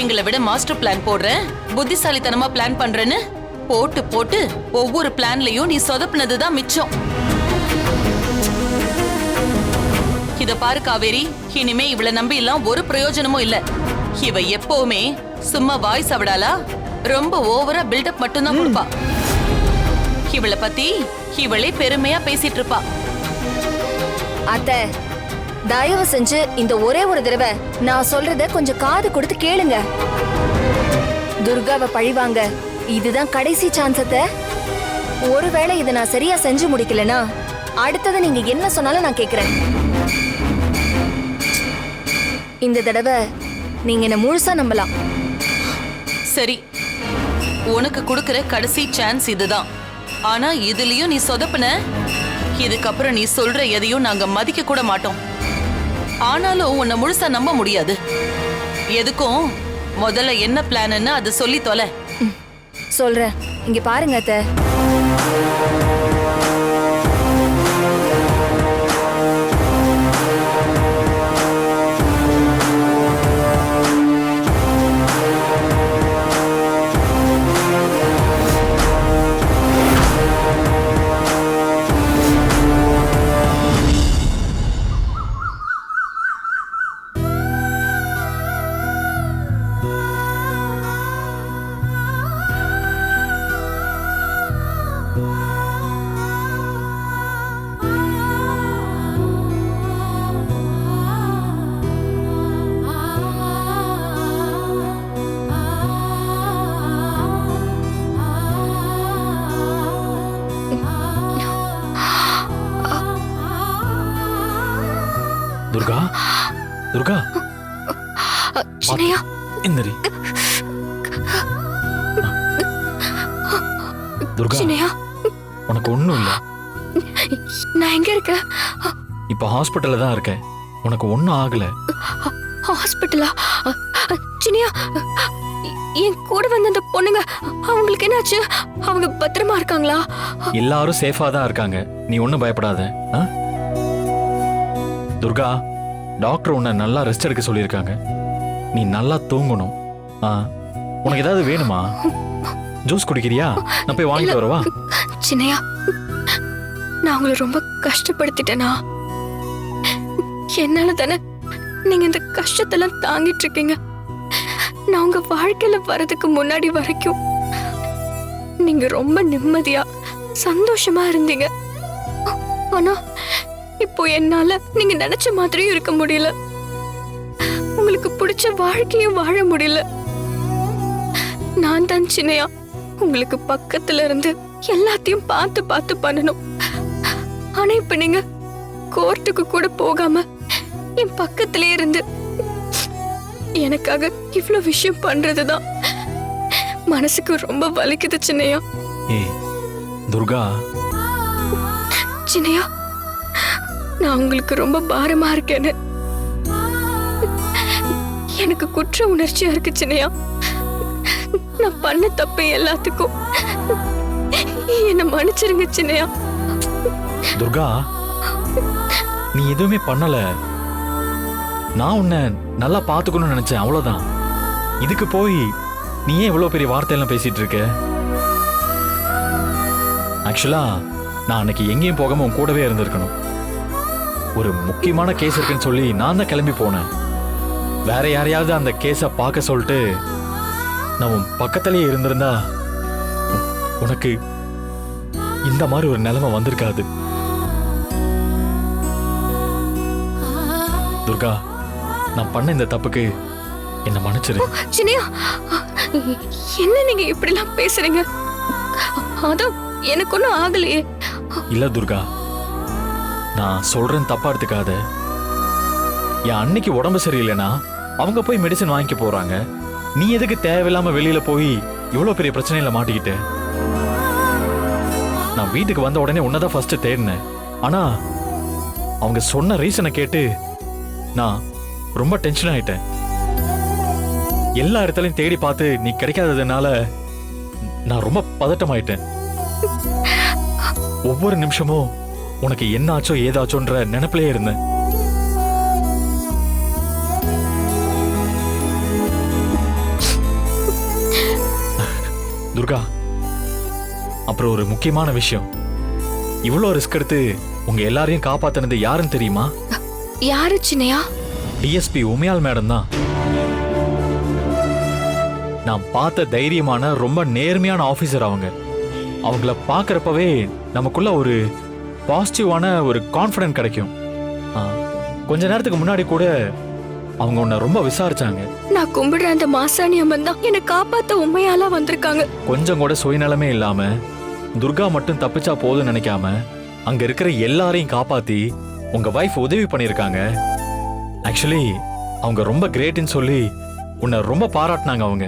எங்களை விட மாஸ்டர் பிளான் போடுறேன், புத்திசாலித்தனமா பிளான் பண்றேன்னு போட்டு போட்டு ஒவ்வொரு பிளான்லயும் நீ சொதப்புனதுதான் மிச்சம். இத பாரு காவேரி, இனிமே இவளை நம்பி எல்லாம் ஒரு பிரயோஜனமும் இல்ல. இவ எப்பவுமே சும்மா வாய்ஸ் அவடாலா ரொம்ப ஓவரா பில்டப் மட்டும்தான் கொடுப்பா. இவளை பத்தி இவளே பெருமையா பேசிட்டு இருப்பா. அத்தை, தயவு செஞ்சு இந்த ஒரே ஒரு தடவை நான் சொல்றத கொஞ்சம் காது கொடுத்து கேளுங்க. துர்காவை பழிவாங்க இதுதான் கடைசி சான்ஸ் அத்தை. ஒருவேளை இதை நான் சரியா செஞ்சு முடிக்கலனா அடுத்தது நீங்க என்ன சொன்னாலும் நான் கேக்குறேன். இந்த தடவை நீங்க என்ன முழுசா நம்பலாம். சரி, உனக்கு கொடுக்கிற கடைசி சான்ஸ் இதுதான். ஆனா இதுலயும் நீ சொதப்புன, இதுக்கப்புறம் நீ சொல்ற எதையும் நாங்க மதிக்க கூட மாட்டோம். ஆனாலும் உன்னை முழுசா நம்ப முடியாது. எதுக்கும் முதல்ல என்ன பிளான்னு அது சொல்லி தொலை. சொல்றேன், இங்க பாருங்க அத்தை. துர்கா, துர்கா, சின்னையா, இந்தரி. துர்கா, சின்னையா, உனக்கு ஒண்ணும் இல்ல. நான் எங்க இருக்கேன்? இப்ப ஹாஸ்பிட்டல்ல தான் இருக்கேன். உனக்கு ஒண்ணும் ஆகல. ஹாஸ்பிட்டலா? சின்னையா, என் கூட வந்த அந்த பொண்ணுங்க அவங்களுக்கு என்னாச்சு? அவங்க பத்திரமா இருக்காங்களா? எல்லாரும் சேஃபா தான் இருக்காங்க. நீ ஒண்ணும் பயப்படாத. துர்கா, டாக்டர் உன்னை நல்லா ரெஸ்ட் எடுக்க சொல்லியிருக்காங்க. நீ நல்லா தூங்கணும். உனக்கு ஏதாவது வேணுமா? ஜூஸ் குடிக்கிறியா? நான் போய் வாங்கிட்டு வரவா? சின்னையா, நான் உங்களை ரொம்ப கஷ்டப்படுத்திட்டேனா? என்னால தானே நீங்க இந்த கஷ்டத்தெல்லாம் தாங்கிட்டு இருக்கீங்க. நான் உங்க வாழ்க்கையில வர்றதுக்கு முன்னாடி வரைக்கும் நீங்க ரொம்ப நிம்மதியா சந்தோஷமா இருந்தீங்க. ஆனா இப்போ என்னால நீங்க நினைச்ச மாதிரியும் இருக்க முடியல. உங்களுக்கு பிடிச்ச வாழ்க்கையும் வாழ முடியல. நான் தான் சின்னையா உங்களுக்கு பக்கத்துல இருந்து எல்லாத்தையும் பார்த்து பார்த்து பண்ணணும். ஆனா இப்ப நீங்க கோர்ட்டுக்கு கூட போகாம என் பக்கத்திலே இருந்து எனக்காக இவ்வளவு விஷயம் பண்றதுதான் மனசுக்கு ரொம்ப வலிக்குது சின்னையா. ஏய் துர்கா, சின்னையா, நான் உங்களுக்கு ரொம்ப பாரமா இருக்கேன்னு எனக்கு குற்ற உணர்ச்சியா இருக்கு சின்னையா. நான் பண்ண தப்பு எல்லாத்துக்கும் என்ன மன்னிச்சிருங்க சின்னையா. துர்கா, நீ எதுவுமே பண்ணல. நான் உன்னை நல்லா பார்த்துக்கணும்னு நினைச்சேன், அவ்வளவுதான். இதுக்கு போய் நீ ஏன் இவ்வளவு பெரிய வார்த்தையெல்லாம் பேசிட்டு இருக்க? ஆக்சுவலா நான் அன்னைக்கு எங்கேயும் போகாம உன் கூடவே இருந்திருக்கணும். ஒரு முக்கியமான கேஸ் இருக்குன்னு சொல்லி நான் தான் கிளம்பி போனேன். வேற யாரையாவது அந்த கேஸை பார்க்க சொல்லிட்டு நான் உன் பக்கத்திலேயே இருந்திருந்தா உனக்கு இந்த மாதிரி ஒரு நிலைமை வந்திருக்காது. துர்கா, நான் பண்ண இந்த தப்புக்கு என்ன மன்னிச்சிரு. சின்னையா, என்ன நீங்க இப்படிலாம் பேசுறீங்க? அதான் எனக்கு ஒன்றும் ஆகலையே. இல்ல துர்கா, நான் சொல்றேன் தப்பா எடுத்துக்காத. என் அன்னைக்கு உடம்பு சரியில்லைன்னா அவங்க போய் மெடிசன் வாங்கிக்க போறாங்க. நீ எதுக்கு தேவையில்லாம வெளியில போய் இவ்வளவு பெரிய பிரச்சனையில மாட்டிக்கிட்ட? நான் வீட்டுக்கு வந்த உடனே உன்னதான் ஃபர்ஸ்ட் தேடினேன். ஆனா அவங்க சொன்ன ரீசனை கேட்டு நான் ரொம்ப டென்ஷன் ஆயிட்டேன். எல்லா இடத்துலயும் தேடி பார்த்து நீ கிடைக்காததுனால நான் ரொம்ப பதட்டமாயிட்டேன். ஒவ்வொரு நிமிஷமும் உனக்கு என்ன ஆச்சோ ஏதாச்சோன்ற நினைப்பிலே இருந்தேன். துர்கா, அப்புறம் ஒரு முக்கியமான விஷயம். இவ்வளவு ரிஸ்க் எடுத்து உங்க எல்லாரையும் காப்பாத்தினது யாருன்னு தெரியுமா? யாரு சின்னையா? டிஎஸ்பி உமையால் மேடம் தான். நான் பார்த்த தைரியமான ரொம்ப நேர்மையான ஆபீசர் அவங்க. அவங்கள பார்க்கறப்பவே நமக்குள்ள ஒரு பாசிட்டிவான ஒரு கான்ஃபிடன்ட் கிடைக்கும். கொஞ்ச நேரத்துக்கு முன்னாடி கூட அவங்க உன்னை ரொம்ப விசாரிச்சாங்க. நான் கும்பிடுற அந்த மாசாணி அம்மன் தான் என்னை காப்பாத்த உண்மையால வந்திருக்காங்க. கொஞ்சம் கூட சுயநலமே இல்லாம துர்கா மட்டும் தப்பிச்சா போதும் நினைக்காம அங்க இருக்கிற எல்லாரையும் காப்பாத்தி உங்க வைஃப் உதவி பண்ணிருக்காங்க. ஆக்சுவலி அவங்க ரொம்ப கிரேட்னு சொல்லி உன்னை ரொம்ப பாராட்டினாங்க அவங்க.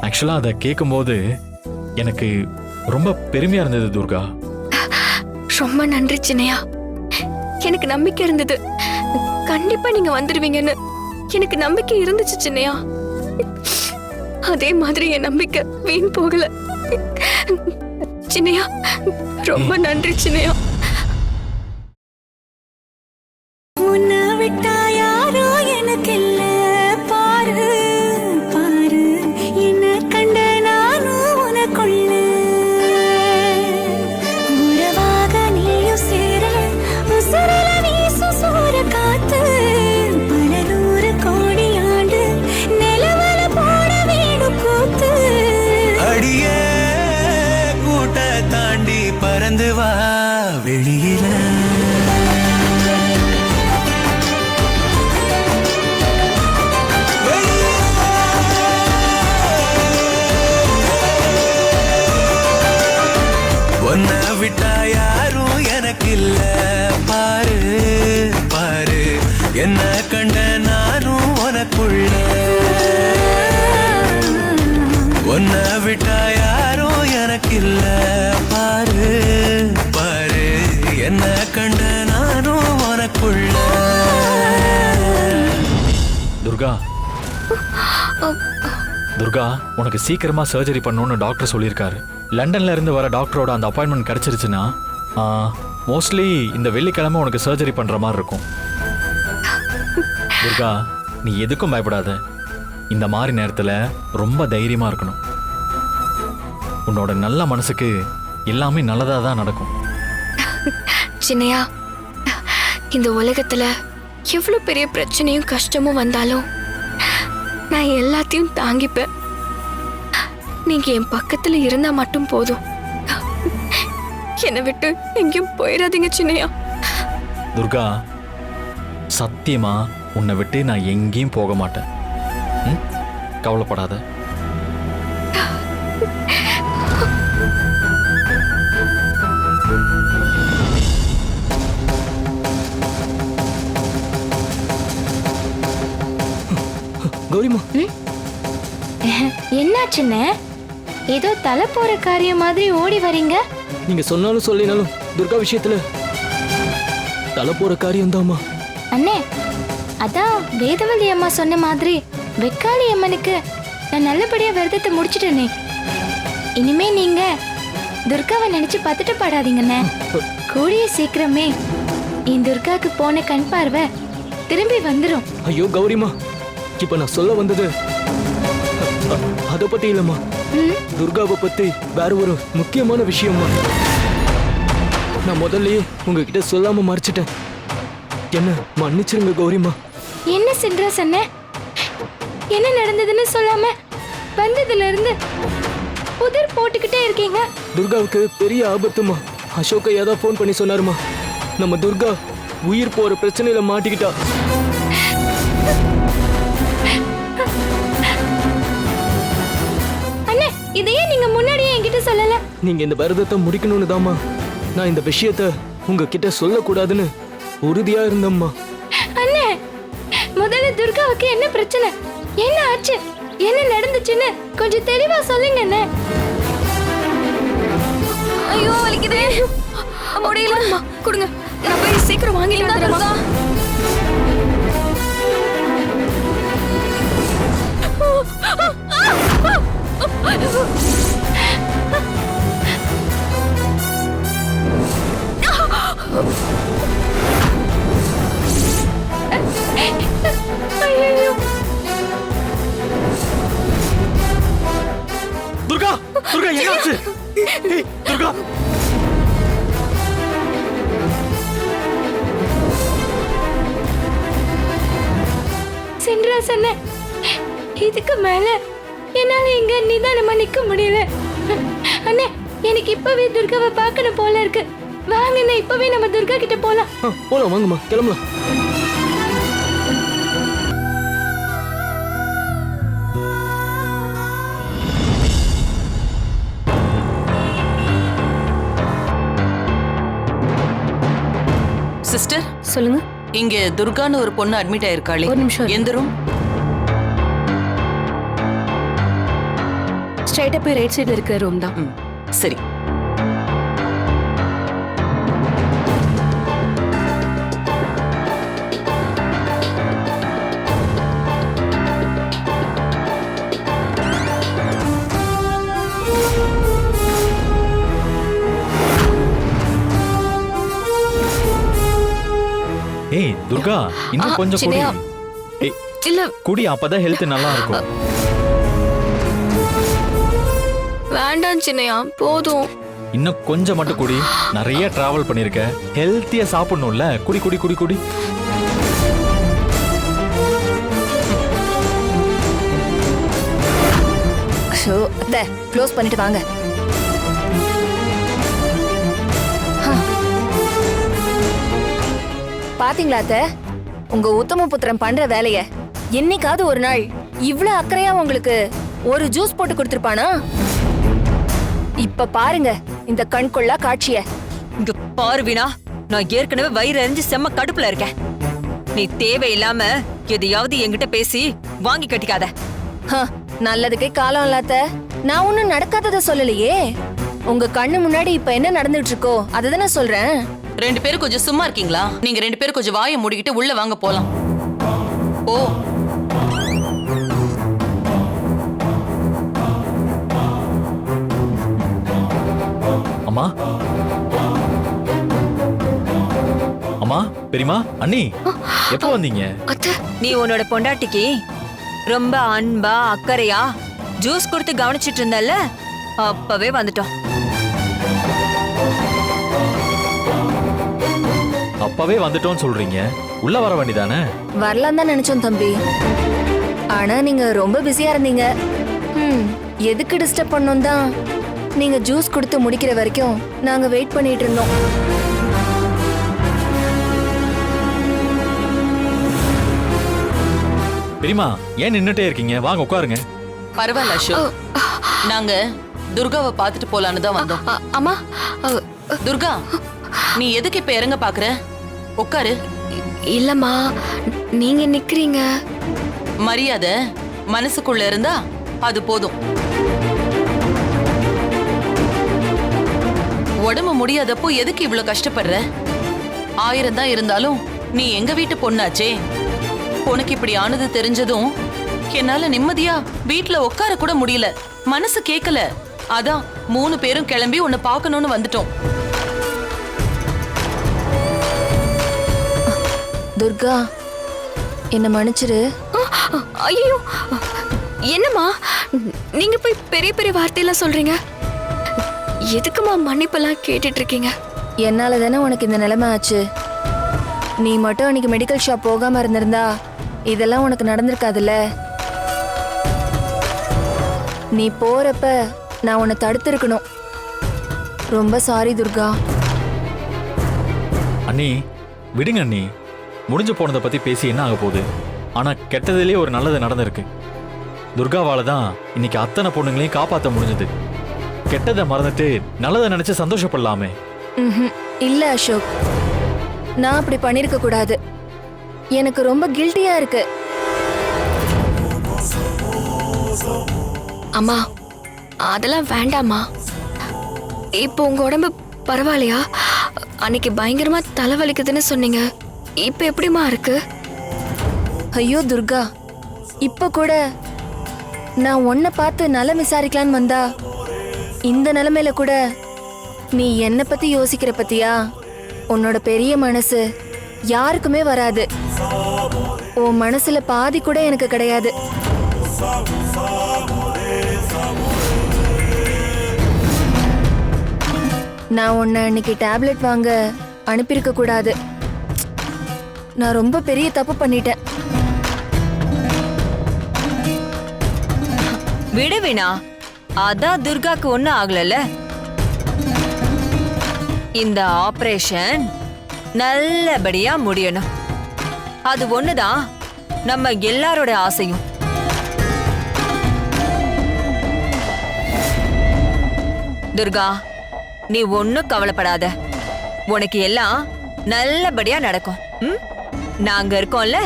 ஆக்சுவலா அதை கேட்கும்போது எனக்கு ரொம்ப பெருமையா இருந்தது துர்கா. ரொம்ப நன்றி சின்னையா. எனக்கு நம்பிக்கை இருந்தது, கண்டிப்பா நீங்க வந்துருவீங்கன்னு எனக்கு நம்பிக்கை இருந்துச்சு சின்னையா. அதே மாதிரி என் நம்பிக்கை வீண் போகல சின்னையா. ரொம்ப நன்றி சின்னையா. உன்னை விட்டா யாரோ எனக்கு இல்ல பாரு பாரு, என்ன கண்ட நானும் உனக்குள்ள உறவாக நீயும் சேர உசுரல வீசு சூற காத்து பல நூறு கோடி ஆண்டு நிலவல போட வீடு கூத்து. அடியே கூட்ட தாண்டி பறந்து வா வெளியில, உன்னை விட்டா யாரும் எனக்கு இல்ல பாரு பாரு, என்ன கண்ட நானும் உனக்குள்ள உன்னை விட்டா யாரும் எனக்கு இல்ல பாரு பாரு, என்ன கண்ட நானும் உனக்குள்ள. துர்கா, துர்கா, உனக்கு சீக்கிரமா சர்ஜரி பண்ணணும்னு டாக்டர் சொல்லியிருக்காரு. லண்டன்ல இருந்து வர டாக்டரோட அந்த அப்பாயின்மெண்ட் கிடைச்சிருச்சுன்னா மோஸ்ட்லி இந்த வெள்ளிக்கிழமை உனக்கு சர்ஜரி பண்ற மாதிரி இருக்கும். துர்கா, நீ எதுக்கும் பயப்படாத. இந்த மாதிரி நேரத்துல ரொம்ப தைரியமா இருக்கணும். உன்னோட நல்ல மனசுக்கு எல்லாமே நல்லதா தான் நடக்கும். சின்னையா, இந்த உலகத்துல எவ்வளவு பெரிய பிரச்சனையும் கஷ்டமும் வந்தாலும் நான் எல்லாத்தையும் தாங்கிப்பேன். நீங்க என் பக்கத்துல இருந்தா மட்டும் போதும். என்னை விட்டு எங்கேயும் போயிடாதீங்க சின்னையா. துர்கா, சத்தியமா உன்னை விட்டு நான் எங்கேயும் போக மாட்டேன். கவலைப்படாத. கௌரிமா, என்னாச்சுன்னு ஏதோ தலை போற காரியம் மாதிரி ஓடி வரீங்க? நீங்க சொன்னாலும் சொல்லினாலும் துர்கா விஷயத்துல தலை போற காரியம் தான்மா. அண்ணே, அதான் வேதவல்லி அம்மா சொன்ன மாதிரி வெக்காளி அம்மனுக்கு நான் நல்லபடியா விரதத்தை முடிச்சிட்டேனே. இனிமே நீங்க துர்காவை நினைச்சு பத்துட்டு படாதீங்கண்ணே. கூடிய சீக்கிரமே என் துர்காக்கு போன கண் பார்வை திரும்பி வந்துரும். ஐயோ கௌரிமா, இப்ப நான் சொல்ல வந்தது அத பத்தி இல்லம்மா. துர்காவை பத்தி வேற ஒரு முக்கியமான விஷயம்மா. நான் முதல்லயே உங்ககிட்ட சொல்லாம மறைச்சிட்டேன். என்ன மன்னிச்சிருங்க கௌரிமா. என்ன சென்றா சொன்ன? என்ன நடந்ததுன்னு சொல்லாம வந்ததுல இருந்து புதிர் போட்டுக்கிட்டே இருக்கீங்க. துர்காவுக்கு பெரிய ஆபத்துமா. அசோக் ஐயா தான் ஃபோன் பண்ணி சொன்னாருமா, நம்ம துர்கா உயிர் போற பிரச்சனையில மாட்டிக்கிட்டா. அண்ணே, இதையே நீங்க முன்னாடியே என்கிட்ட சொல்லல. நீங்க இந்த விரதத்தை முடிக்கணும்னு தாம்மா நான் இந்த விஷயத்த உங்ககிட்ட சொல்லக்கூடாதுன்னு உறுதியா இருந்தம்மா. அண்ணே, முதல்ல துர்காவுக்கு என்ன பிரச்சனை, என்ன ஆச்சு, என்ன நடந்துச்சுன்னு கொஞ்சம் தெளிவா சொல்லுங்க அண்ணே. ஐயோ வலிக்குதே, முடியல. கொடுங்க, நான் போய் சீக்கிரம் வாங்கிட்டு வந்துடுறேன். துர்கா, துர்கா என்னாச்சு? ஏய் துர்கா, சென்றா சொன்ன, இதுக்கு மேல என்னால இங்க நிதானமா நிக்க முடியல. அண்ணே, எனக்கு இப்பவே துர்காவை பார்க்கணும் போல இருக்கு. வாங்க, இப்பவே நம்ம துர்கா கிட்ட போலாம். போலாம், வாங்கம்மா, கிளம்பலாம். சிஸ்டர் சொல்லுங்க. இங்க துர்கான்னு ஒரு பொண்ணு அட்மிட் ஆயிருக்காளே, ஒரு நிமிஷம். எந்த ரூம்? ஸ்ட்ரைட்டா போய் ரைட் சைடுல இருக்கிற ரூம் தான். சரி. ஏய் துர்கா, இன்னும் கொஞ்சம் குடி. சின்னையா. ஏய் இல்ல குடி, அப்பதான் ஹெல்த் நல்லா இருக்கும். வேண்டாம் சின்னையா, போதும். இன்னும் கொஞ்சம் மட்டும் குடி. நிறைய டிராவல் பண்ணிருக்க, ஹெல்த்தியா சாப்பிடணும்ல. குடி குடி குடி குடி. ஷோ, அத்தை க்ளோஸ் பண்ணிட்டு வாங்க. பாத்தீங்களா அத்தை, உங்க உத்தம புத்திரன் பண்ற வேலைய? என்னைக்காவது ஒரு நாள் இவ்ளோ அக்கறையா உங்களுக்கு ஒரு ஜூஸ் போட்டு கொடுத்திருப்பானா? இப்ப பாருங்க இந்த கண்கொள்ளா காட்சிய. இங்க பாரு வீணா, நான் ஏற்கனவே வயிறு எரிஞ்சு செம்ம கடுப்புல இருக்கேன். நீ தேவையில்லாம எதையாவது என்கிட்ட பேசி வாங்கி கட்டிக்காத. நல்லதுக்கே காலம் இல்லாத. நான் ஒண்ணும் நடக்காதத சொல்லலையே. உங்க கண்ணு முன்னாடி இப்ப என்ன நடந்துட்டு இருக்கோ அததானே சொல்றேன். ரெண்டு பேரும் கொஞ்சம் சும்மா இருக்கீங்களா? நீங்க ரெண்டு பேரும் கொஞ்சம் வாயை மூடிக்கிட்டு உள்ள வாங்க, போலாம். ஓ, அம்மா, அம்மா, பெரியம்மா, அண்ணி, எப்போ வந்தீங்க? நீ உன்னோட பொண்டாட்டிக்கு ரொம்ப அன்பா அக்கறையா ஜூஸ் கொடுத்து கவனிச்சிட்டு இருந்தல்ல, அப்பவே வந்துட்டோம். அப்பவே வந்துட்டோம்னு சொல்றீங்க, உள்ள வர வேண்டியதானே? வரலாம் தான் நினைச்சோம் தம்பி. ஆனா நீங்க ரொம்ப பிஸியா இருந்தீங்க. எதுக்கு டிஸ்டர்ப் பண்ணோம் தான் நீங்க ஜூஸ் கொடுத்து முடிக்கிற வரைக்கும் நாங்க வெயிட் பண்ணிட்டு இருந்தோம். பெரியம்மா, ஏன் நின்னுட்டே இருக்கீங்க? வாங்க உட்காருங்க. பரவாயில்ல அசோக், நாங்க துர்காவை பார்த்துட்டு போலான்னு தான் வந்தோம். அம்மா, துர்கா, நீ எதுக்கு இப்ப இறங்க பாக்குற? உட்காரு. இல்லம்மா, நீங்க நிக்கிறீங்க. மரியாதை மனசுக்குள்ள இருந்தா அது போதும். உடம்பு முடியாதப்போ எதுக்கு இவ்வளவு கஷ்டப்படுற? 1000 தான் இருந்தாலும் நீ எங்க வீட்டு பொண்ணாச்சே. உனக்கு இப்படி ஆனது தெரிஞ்சதும் என்னால நிம்மதியா வீட்டுல உட்கார கூட முடியல. மனசு கேட்கல. அதான் 3 பேரும் கிளம்பி உன்னை பார்க்கணும்னு வந்துட்டோம். துர்கா என்ன மன்னிச்சிரு. ஐயோ என்னம்மா நீங்க போய் பெரிய பெரிய வார்த்தையெல்லாம் சொல்றீங்க? எதுக்குமா மன்னிப்பெல்லாம் கேட்டுட்டு இருக்கீங்க? என்னால தானே உனக்கு இந்த நிலைமை ஆச்சு. நீ மட்டும் அன்னைக்கு மெடிக்கல் ஷாப் போகாம இருந்திருந்தா இதெல்லாம் உனக்கு நடந்திருக்காதுல்ல. நீ போறப்ப நான் உன்னை தடுத்திருக்கணும். ரொம்ப சாரி துர்கா. அண்ணி விடுங்க அண்ணி, முடிஞ்சு போனதை பத்தி பேசி என்ன ஆக போகுது? ஆனா கெட்டதுலயே ஒரு நல்லது நடந்திருக்கு. துர்காவால தான் இன்னைக்கு அத்தனை பொண்ணுங்களையும் காப்பாற்ற முடிஞ்சது. கெட்டதை மறந்துட்டு நல்லதை நினைச்சு சந்தோஷப்படலாமே. இல்ல அசோக், நான் அப்படி பண்ணிருக்க கூடாது. எனக்கு ரொம்ப கில்ட்டியா இருக்கு. அம்மா அதெல்லாம் வேண்டாம்மா. இப்போ உங்க உடம்பு பரவாயில்லையா? அன்னைக்கு பயங்கரமா தலைவலிக்குதுன்னு சொன்னீங்க, இப்ப எப்படிமா இருக்கு? ஐயோ துர்கா, இப்ப கூட நான் உன்னை பார்த்து நலம் விசாரிக்கலான்னு வந்தா இந்த நிலைமையில கூட நீ என்ன பத்தி யோசிக்கிற பத்தியா? உன்னோட பெரிய மனசு யாருக்குமே வராது. உன் மனசுல பாதி கூட எனக்கு கிடையாது. நான் உன்னை அன்னைக்கு டேப்லெட் வாங்க அனுப்பியிருக்க கூடாது. நான் ரொம்ப பெரிய தப்பு பண்ணிட்டேன். விடுவினா, அதான் துர்காக்கு ஒண்ணும் ஆகலல்ல. இந்த ஆபரேஷன் நல்லபடியா முடியணும். அது ஒண்ணுதான் நம்ம எல்லாரோட ஆசையும். துர்கா, நீ ஒன்னும் கவலைப்படாத. உனக்கு எல்லாம் நல்லபடியா நடக்கும். நாங்க இருக்கோம்ல.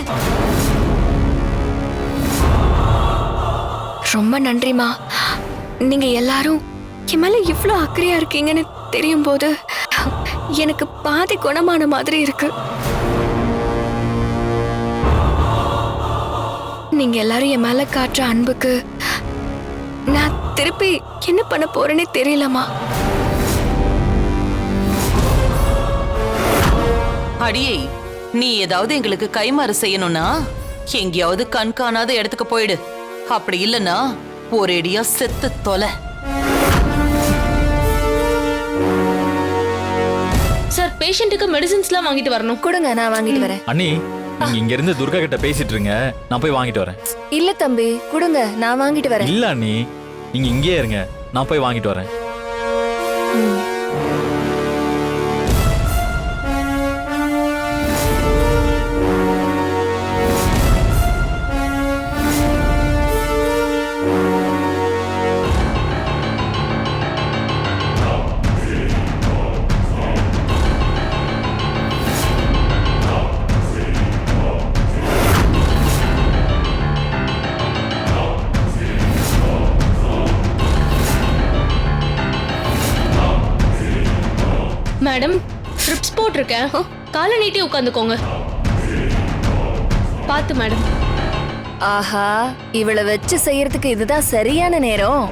ரொம்ப நன்றிமா. நீங்க எல்லாரும் என் மேல இவ்ளோ அக்கறையா இருக்கீங்கன்னு தெரியும் போது எனக்கு பாதி குணமான மாதிரி இருக்கு. நீங்க எல்லாரும் என் மேல காட்டுற அன்புக்கு நான் திருப்பி என்ன பண்ண போறேன்னே தெரியலமா. அடியே, நீ ஏதாவது எங்களுக்கு கைமாறு செய்யணும்னா எங்கேயாவது கண் காணாத இடத்துக்கு போயிடு. அப்படி இல்லைன்னா ஒரேடியா செத்து தொலை. சார், பேஷண்ட்டுக்கு மெடிசின்ஸ்லாம் வாங்கிட்டு வரணும். கொடுங்க, நான் வாங்கிட்டு வரேன். அண்ணி, நீங்க இங்க இருந்து துர்கா கிட்ட பேசிட்டு இருங்க, நான் போய் வாங்கிட்டு வரேன். இல்ல தம்பி, கொடுங்க, நான் வாங்கிட்டு வரேன். இல்ல அண்ணி, நீங்க இங்கே இருங்க, நான் போய் வாங்கிட்டு வரேன். மேடம், ட்ரிப்ஸ் போட்டிருக்கேன். காலை நீட்டி உட்காந்துக்கோங்க. பார்த்து மேடம். ஆஹா, இவளை வச்சு செய்யறதுக்கு இதுதான் சரியான நேரம்.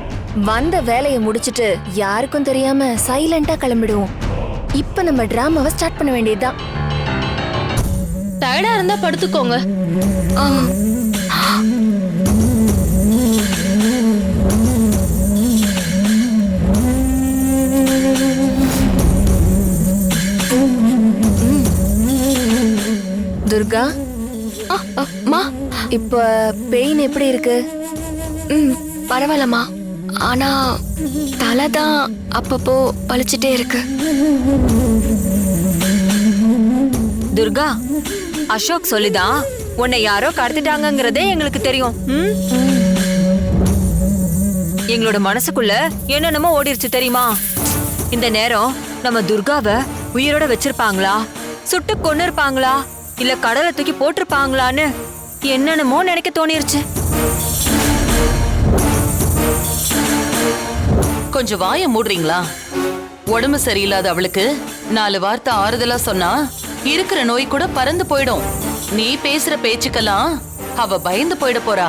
வந்த வேலையை முடிச்சிட்டு யாருக்கும் தெரியாம சைலண்டா கிளம்பிடுவோம். இப்ப நம்ம டிராமாவை ஸ்டார்ட் பண்ண வேண்டியதுதான். டயர்டா இருந்தா படுத்துக்கோங்க. துர்கா, இப்ப பெயின் எப்படி இருக்கு? பரவாயில்லம்மா. ஆனா தலை தான் அப்பப்போ பழிச்சிட்டே இருக்கு. துர்கா, அசோக் சொல்லிதான் உன்னை யாரோ கடத்திட்டாங்கங்கிறதே எங்களுக்கு தெரியும். எங்களோட மனசுக்குள்ள என்னென்னமோ ஓடிருச்சு தெரியுமா? இந்த நேரம் நம்ம துர்காவை உயிரோட வச்சிருப்பாங்களா, சுட்டு கொன்னு இருப்பாங்களா, இல்ல கடலை தூக்கி போட்டிருப்பாங்களான்னு என்னென்னமோ நினைக்க தோணிருச்சு. கொஞ்சம் வாய மூடுறீங்களா? உடம்பு சரியில்லாத அவளுக்கு 4 வார்த்தை ஆறுதலா சொன்னா இருக்கிற நோய் கூட பறந்து போயிடும். நீ பேசுற பேச்சுக்கெல்லாம் அவ பயந்து போயிட போறா.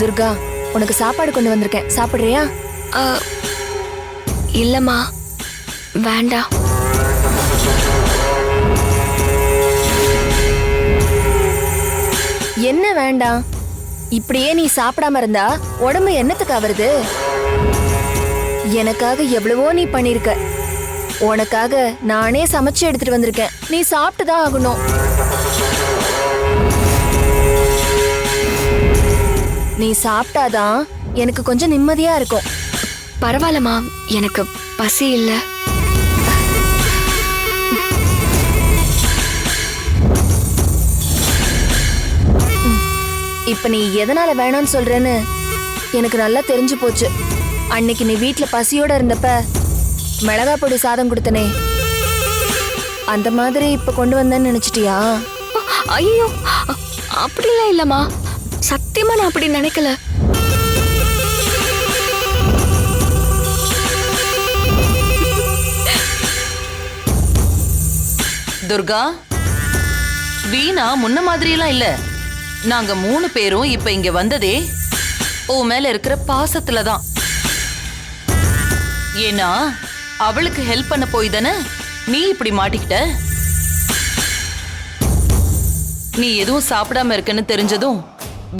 துர்கா, உனக்கு சாப்பாடு கொண்டு வந்திருக்கேன், சாப்பிடுறியா? இல்லம்மா, வேண்டாம். என்ன வேண்டாம்? இப்படியே நீ சாப்பிடாம இருந்தா உடம்பு என்னத்துக்கு ஆவறது? எனக்காக எவ்வளவோ நீ பண்ணிருக்க. உனக்காக நானே சமைச்சு எடுத்துட்டு வந்திருக்கேன். நீ சாப்பிட்டுதான் ஆகணும். நீ சாப்பிட்டாதான் எனக்கு கொஞ்சம் நிம்மதியா இருக்கும். பரவாயில்லம்மா, எனக்கு பசி இல்லை. இப்ப நீ எதனால வேணாம்னு சொல்றேன்னு எனக்கு நல்லா தெரிஞ்சு போச்சு. அன்னைக்கு நீ வீட்ல பசியோட இருந்தப்ப மிளகா பொடி சாதம் கொடுத்தனே, அந்த மாதிரி இப்ப கொண்டு வந்தேன்னு நினைச்சிட்டியா? ஐயோ, அப்படிலாம் இல்லம்மா, சத்தியமா நான் அப்படி நினைக்கல. துர்கா, வீணா முன்ன மாதிரியெல்லாம் இல்ல. நாங்க 3 பேரும் இப்ப இங்க வந்ததே உன் மேல இருக்கிற பாசத்துல தான். ஏன்னா அவளுக்கு ஹெல்ப் பண்ண போய் தானே நீ இப்படி மாட்டிக்கிட்ட. நீ எதுவும் சாப்பிடாம இருக்கன்னு தெரிஞ்சதும்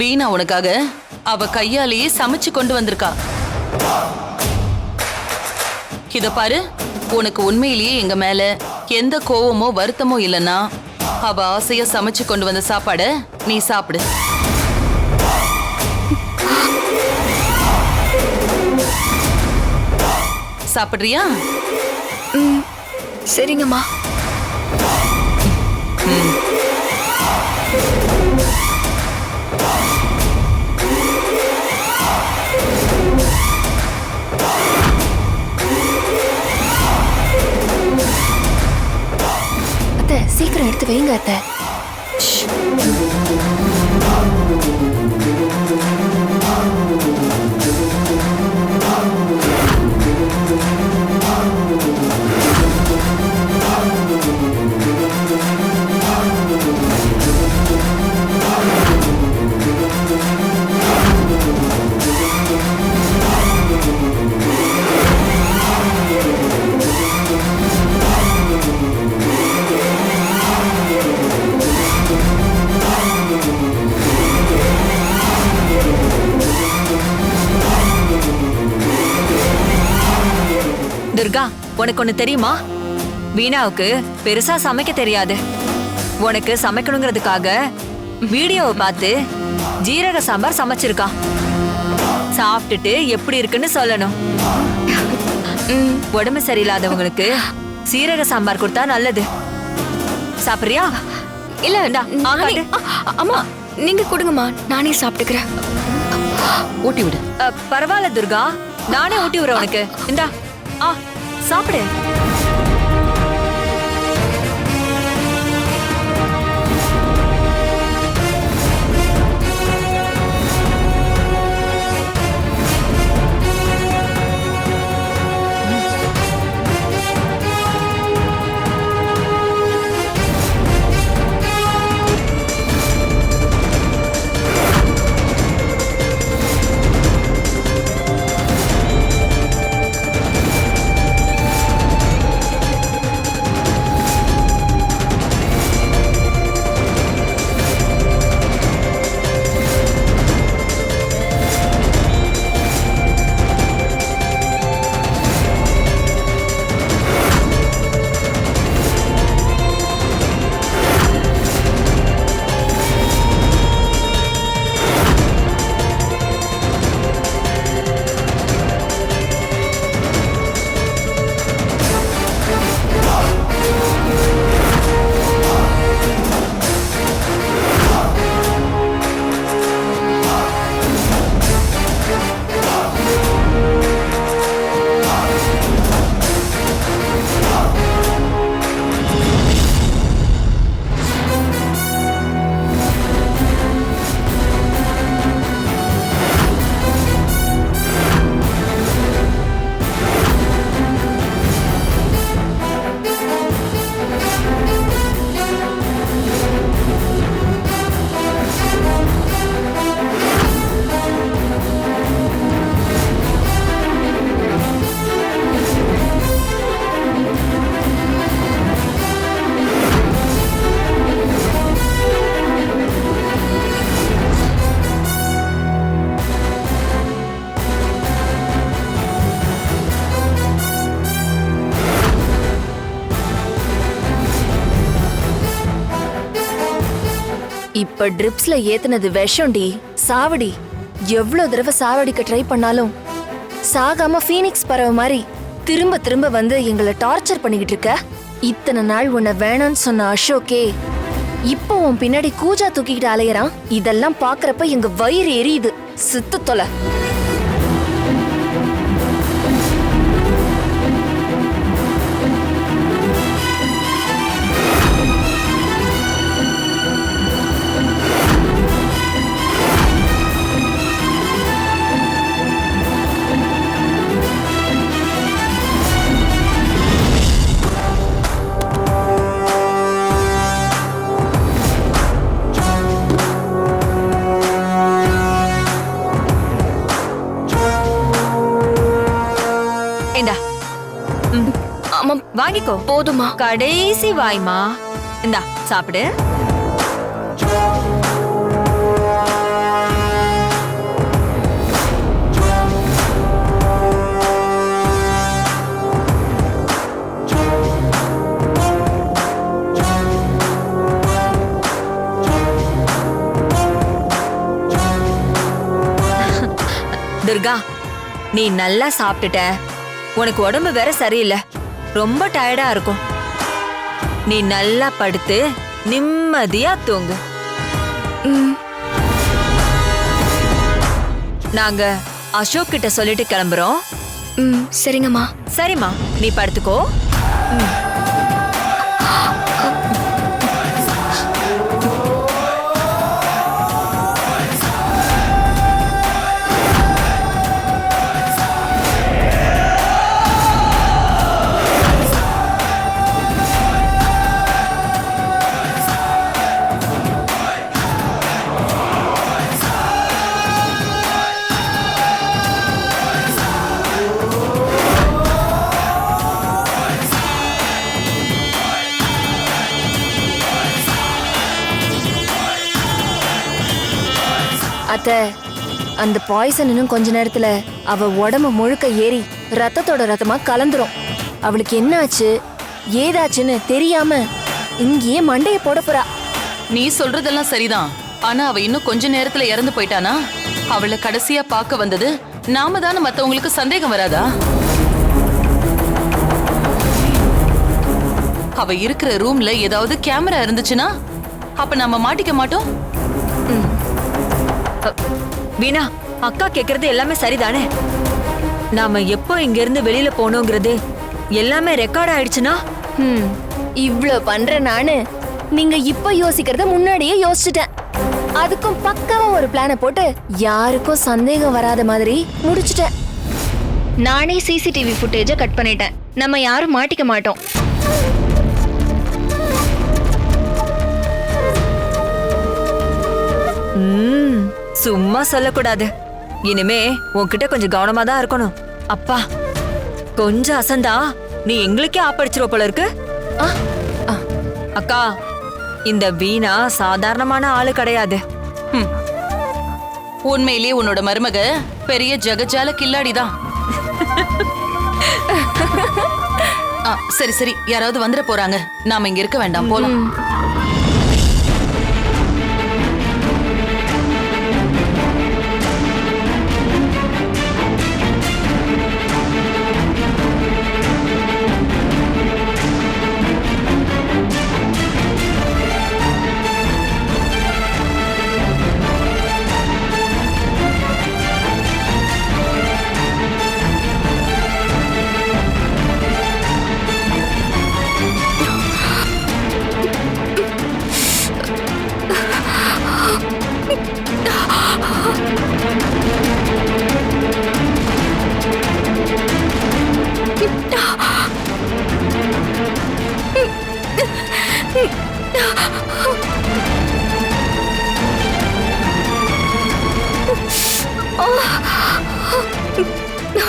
வீணா உனக்காக அவ கையாலேயே சமைச்சு கொண்டு வந்திருக்கா. இத பாரு, உனக்கு உண்மையிலேயே எங்க மேல எந்த கோவமோ வருத்தமோ இல்லைன்னா அவ ஆசையா சமைச்சு கொண்டு வந்த சாப்பாட நீ சாப்பிடு. சாப்பிடுறியா? சரிங்கம்மா. அத்தை, சீக்கிரம் எடுத்து வைங்க அத்தை. துர்கா, உனக்கு ஒண்ணு தெரியுமா? வீணாவுக்கு பெருசா சமைக்க தெரியாது. உனக்கு சமைக்கணுங்கிறதுக்காக வீடியோவை பார்த்து ஜீரக சாம்பார் சமைச்சிருக்கா. சாப்பிட்டுட்டு எப்படி இருக்குன்னு சொல்லணும். உடம்பு சரியில்லாதவங்களுக்கு சீரக சாம்பார் கொடுத்தா நல்லது. சாப்பிடுறியா? இல்ல, அம்மா நீங்க கொடுங்கம்மா, நானே சாப்பிட்டுக்கிறேன். ஊட்டி விடு. பரவாயில்ல துர்கா, நானே ஊட்டி விடுறேன் உனக்கு. இந்தா, சாப்பிடு. இப்ப ட்ரிப்ஸ்ல ஏத்துனது விஷம்டி, சாவடி. எவ்வளவு தடவை சாவடிக்க ட்ரை பண்ணாலும் சாகாம ஃபீனிக்ஸ் பறவை மாதிரி திரும்ப திரும்ப வந்து எங்களை டார்ச்சர் பண்ணிக்கிட்டு இருக்க. இத்தனை நாள் உன்னை வேணான்னு சொன்ன அசோக்கே இப்போ உன் பின்னாடி கூஜா தூக்கிக்கிட்டு அலையறான். இதெல்லாம் பாக்குறப்ப எங்க வயிறு எரியுது. சித்து தொலை. வாங்கிக்கோ. போதுமா? கடைசி வாய்மா. இந்தா சாப்பிடு. துர்கா, நீ நல்லா சாப்பிட்டுட்ட. உனக்கு உடம்பு வேற சரியில்லை, ரொம்ப டயர்டா இருக்கும். நீ நல்லா படுத்து நிம்மதியா தூங்கு. நாங்க அசோக் கிட்ட சொல்லிட்டு கிளம்புறோம். சரிங்கம்மா. சரிம்மா, நீ படுத்துக்கோ. அத்தை, அந்த பாய்சன் இன்னும் கொஞ்ச நேரத்துல அவ உடம்பு முழுக்க ஏறி ரத்தத்தோட ரத்தமா கலந்துரும். அவளுக்கு என்ன ஆச்சு ஏதாச்சுன்னு தெரியாம இங்கேயே மண்டைய போட போறா. நீ சொல்றதெல்லாம் சரிதான், ஆனா அவ இன்னும் கொஞ்ச நேரத்துல இறந்து போயிட்டானா அவளை கடைசியா பார்க்க வந்தது நாம தானே. மத்தவங்களுக்கு சந்தேகம் வராதா? அவ இருக்கிற ரூம்ல ஏதாவது கேமரா இருந்துச்சுன்னா அப்ப நாம மாட்டிக்க மாட்டோம். வீணா, அக்கா கேக்குறது எல்லாமே சரிதானே? நாம எப்போ இங்க இருந்து வெளியில போனோங்கிறது எல்லாமே ரெக்கார்ட் ஆயிடுச்சுன்னா? இவ்ளோ பண்ற நானு நீங்க இப்ப யோசிக்கிறத முன்னாடியே யோசிச்சுட்டேன். அதுக்கும் பக்காவா ஒரு பிளான போட்டு யாருக்கும் சந்தேகம் வராத மாதிரி முடிச்சுட்டேன். நானே சிசிடிவி ஃபுட்டேஜ கட் பண்ணிட்டேன். நம்ம யாரும் மாட்டிக்க மாட்டோம். சும்மா சொல்லக்கூடாது. இனிமே உன்கிட்ட கொஞ்சம் கவனமா தான் இருக்கணும். அப்பா, கொஞ்சம் அசந்தா நீ எங்களுக்கே ஆப்படிச்சிருவ போல இருக்கு. அக்கா, இந்த வீணா சாதாரணமான ஆளு கிடையாது. உண்மையிலேயே உன்னோட மருமக பெரிய ஜகஜால கில்லாடிதான். சரி சரி, யாராவது வந்துட போறாங்க, நாம இங்க இருக்க வேண்டாம், போலாம்.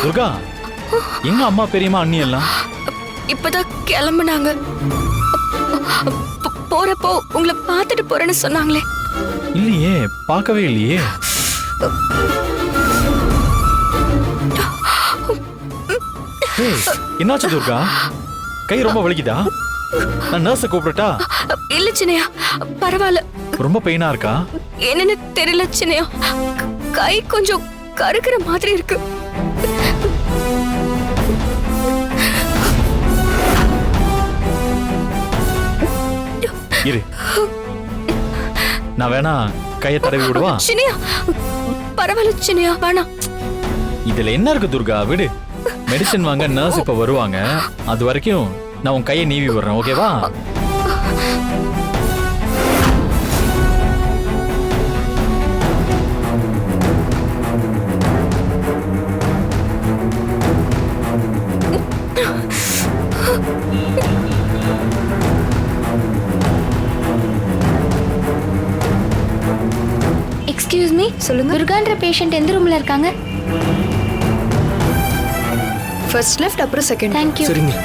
துர்கா, எங்க அம்மா பெரியம்மா அண்ணி எல்லாம்? இப்பதான் கிளம்புனாங்க. போறப்போ உங்களை பார்த்துட்டு போறேன்னு சொன்னாங்களே. இல்லையே, பார்க்கவே இல்லையே. என்னாச்சு துர்கா? கை ரொம்ப வலிக்குதா? நான் நர்ஸை கூப்பிடட்டா? இல்ல சின்னையா, பரவாயில்ல. ரொம்ப பெயினா இருக்கா? என்னன்னு தெரியல சின்னையா. கை கொஞ்சம் கருக்கிற மாதிரி இருக்கு. இரு, நான் வேணா கையை தடவி விடுவா? சின்னையா பரவாயில்ல சின்னையா, வேணாம். இதுல என்ன இருக்கு துர்கா, விடு. மெடிசன் வாங்க நர்ஸ் இப்ப வருவாங்க. அது வரைக்கும் நான் உன் கையை நீவி விடுறேன், ஓகேவா? எக்ஸ்கியூஸ் மீ, சொல்லுங்க. துர்கான்ற பேஷண்ட் எந்த ரூம்ல இருக்காங்க? ஃபர்ஸ்ட் லெஃப்ட், அப்புறம் செகண்ட். Thank you. சரிங்க.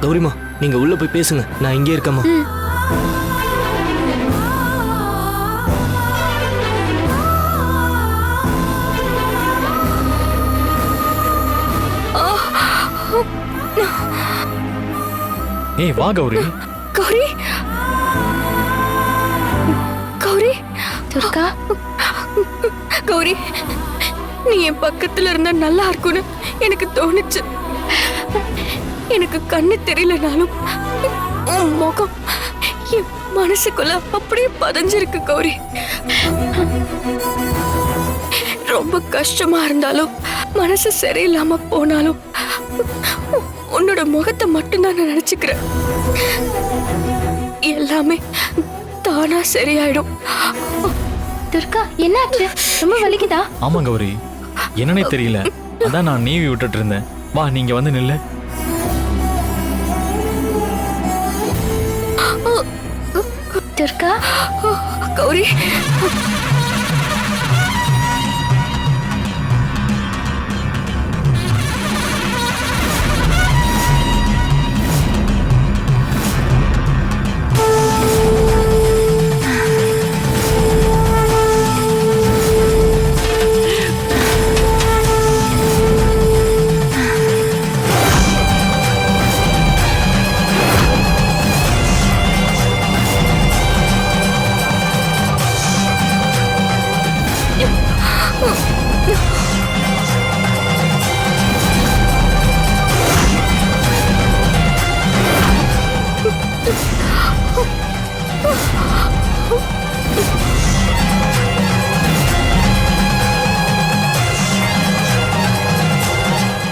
கௌரிமா, நீங்க உள்ள போய் பேசுங்க, நான் இங்கே இருக்கேம்மா. ஏய் வா கௌரி. கௌரி, கௌரி, துர்கா. கௌரி, நீ என் பக்கத்துல இருந்தா நல்லா இருக்கும்னு எனக்கு தோணுச்சு. எனக்கு கண்ணு தெரியலனாலும் உன் முகம் என் மனசுக்குள்ள அப்படியே பதிஞ்சிருக்கு கௌரி. ரொம்ப கஷ்டமா இருந்தாலும் மனசு சரியில்லாம போனாலும் உன்னோட முகத்தை மட்டும்தான் நான் நினைச்சுக்கிறேன். எல்லாமே தானா சரியாயிடும். துர்கா, என்னாச்சு? ரொம்ப வலிக்குதா? ஆமா கௌரி, என்னன்னே தெரியல, அதான் நான் நீவி விட்டுட்டு இருந்தேன். வா, நீங்க வந்து நில்லு. துர்கா. கௌரி,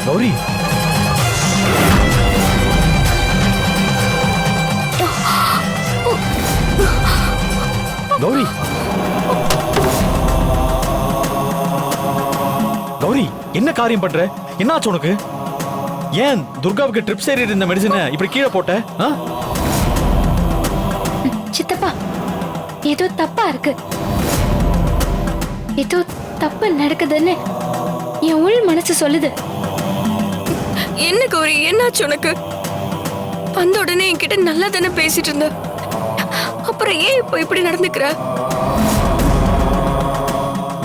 கௌரி, கௌரி, கௌரி, என்ன காரியம் பண்ற? என்னாச்சு உனக்கு? ஏன் துர்காவுக்கு ட்ரிப்ஸ் ஏறி இருந்த மெடிசனை இப்படி கீழே போட்ட? சித்தப்பா, ஏதோ தப்பா இருக்கு. ஏதோ தப்பு நடக்குதுன்னு என் உள் மனசு சொல்லுது. என்ன கௌரி, என்னாச்சு உனக்கு? வந்த உடனே என்கிட்ட நல்லா தானே பேசிட்டு இருந்த, அப்புறம் ஏன் இப்போ இப்படி நடந்துக்கிற?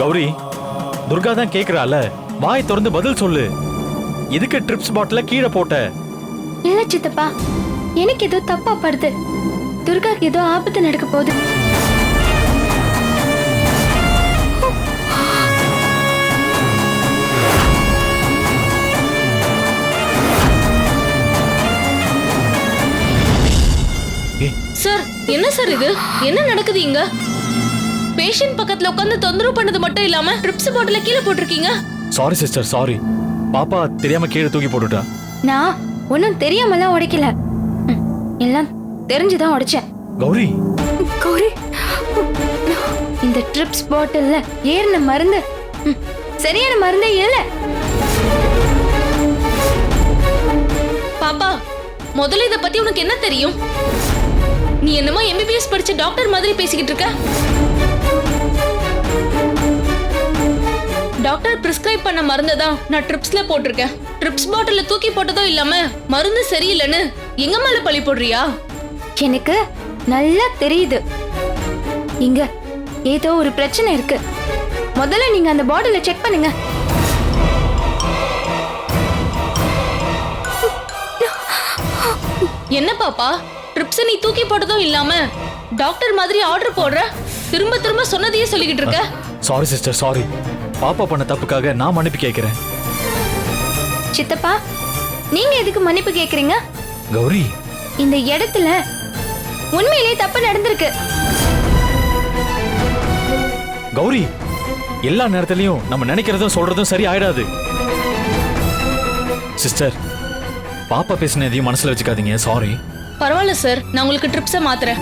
கௌரி, துர்கா தான் கேக்குறால, வாய் திறந்து பதில் சொல்லு. எதுக்கு ட்ரிப்ஸ் பாட்டில கீழே போட்ட? இல்ல சித்தப்பா, எனக்கு ஏதோ தப்பா படுது. துர்காக்கு ஏதோ ஆபத்து நடக்க போகுது. சார், என்ன சார் இது? என்ன நடக்குது இங்க? பேஷண்ட் பக்கத்துல உட்கார்ந்து தொந்தரவு பண்ணது மட்டும் இல்லாம ட்ரிப்ஸ் பாட்டில கீழே போட்டிருக்கீங்க. Sorry sister, sorry. பாப்பா தெரியாம கீழே தூக்கி போட்டுட்டா. நான் ஒன்னும் தெரியாமலாம் உடைக்கல, எல்லாம் தெரிஞ்சுதான் உடைச்சேன். கௌரி, கௌரி, இந்த ட்ரிப்ஸ் பாட்டில்ல ஏறின மருந்து சரியான மருந்தே இல்ல. பாப்பா, முதல்ல இத பத்தி உனக்கு என்ன தெரியும்? நீ என்னமோ MBBS படிச்ச டாக்டர் மாதிரி பேசிக்கிட்டு இருக்க. டாக்டர் பிரிஸ்கிரைப் பண்ண மருந்து தான் நான் ட்ரிப்ஸ்ல போட்டிருக்கேன். ட்ரிப்ஸ் பாட்டில தூக்கி போட்டதும் இல்லாம மருந்து சரியில்லைன்னு எங்க மேல பழி போடுறியா? எனக்கு நல்லா தெரியுது இங்க ஏதோ ஒரு பிரச்சனை இருக்கு. முதல்ல நீங்க அந்த பாட்டில செக் பண்ணுங்க. என்ன பாப்பா, ட்ரிப்ஸ் நீ தூக்கி போட்டதும் இல்லாம டாக்டர் மாதிரி ஆர்டர் போடுற, திரும்ப திரும்ப சொன்னதையே சொல்லிக்கிட்டு இருக்க. Sorry sister, sorry. பாப்பா பண்ண தப்புக்காக நான் மன்னிப்பு கேட்கிறேன். சித்தப்பா, நீங்க எதுக்கு மன்னிப்பு கேக்குறீங்க? கௌரி, இந்த இடத்துல உண்மையிலேயே தப்பு நடந்திருக்கு. கௌரி, எல்லா நேரத்திலையும் நம்ம நினைக்கிறதும் சொல்றதும் சரி ஆயிடாது. சிஸ்டர், பாப்பா பேசின எதையும் மனசுல வச்சுக்காதீங்க. சாரி. பரவாயில்ல சார், நான் உங்களுக்கு ட்ரிப்ஸை மாத்துறேன்.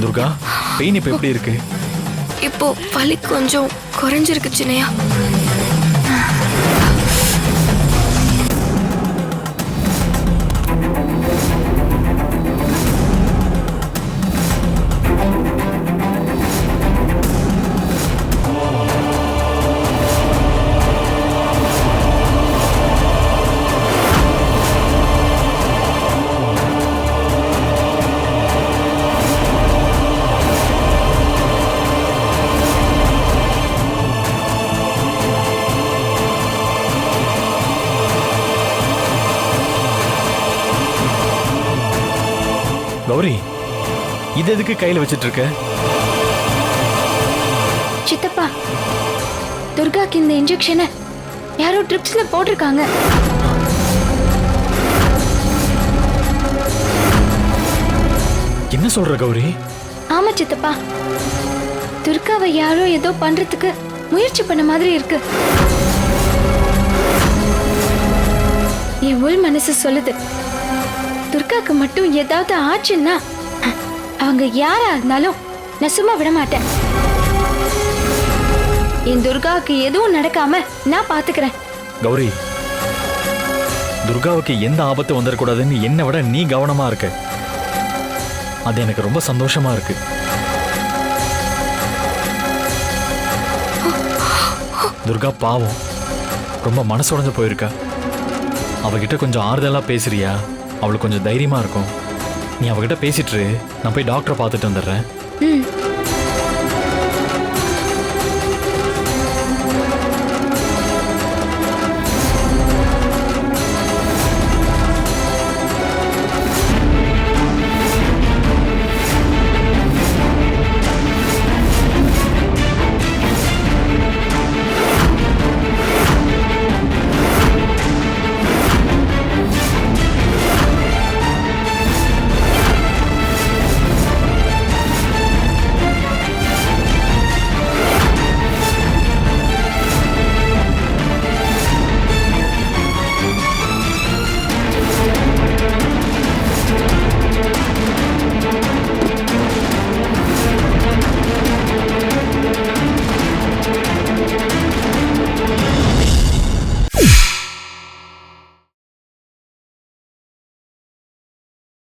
துர்கா, பெயின் இப்ப எப்படி இருக்கு? இப்போ வலி கொஞ்சம் குறைஞ்சிருக்கு சின்னையா. கௌரி, இது எதுக்கு கையில வச்சிட்டு இருக்க? சித்தப்பா, துர்காக்கு இந்த இன்ஜெக்ஷனை யாரோ ட்ரிப்ஸ்ல போட்டிருக்காங்க. என்ன சொல்ற கௌரி? ஆமா சித்தப்பா, துர்காவை யாரோ ஏதோ பண்றதுக்கு முயற்சி பண்ண மாதிரி இருக்கு. என் உள் மனசு சொல்லுது, துர்காக்கு மட்டும் ஏதாவது ஆச்சுன்னா அவங்க யாரா இருந்தாலும் நான் சும்மா விட மாட்டேன். என் துர்காவுக்கு எதுவும் நடக்காம நான் பாத்துக்கிறேன். கௌரி, துர்காவுக்கு எந்த ஆபத்து வந்துடக்கூடாதுன்னு என்னை விட நீ கவனமா இருக்க. அது எனக்கு ரொம்ப சந்தோஷமா இருக்கு. துர்கா பாவம், ரொம்ப மனசுடைஞ்சு போயிருக்கா. அவகிட்ட கொஞ்சம் ஆறுதலா பேசுறியா? அவளுக்கு கொஞ்சம் தைரியமா இருக்கும். நீ அவகிட்ட பேசிட்டு நான் போய் டாக்டரை பார்த்துட்டு வந்துடுறேன்.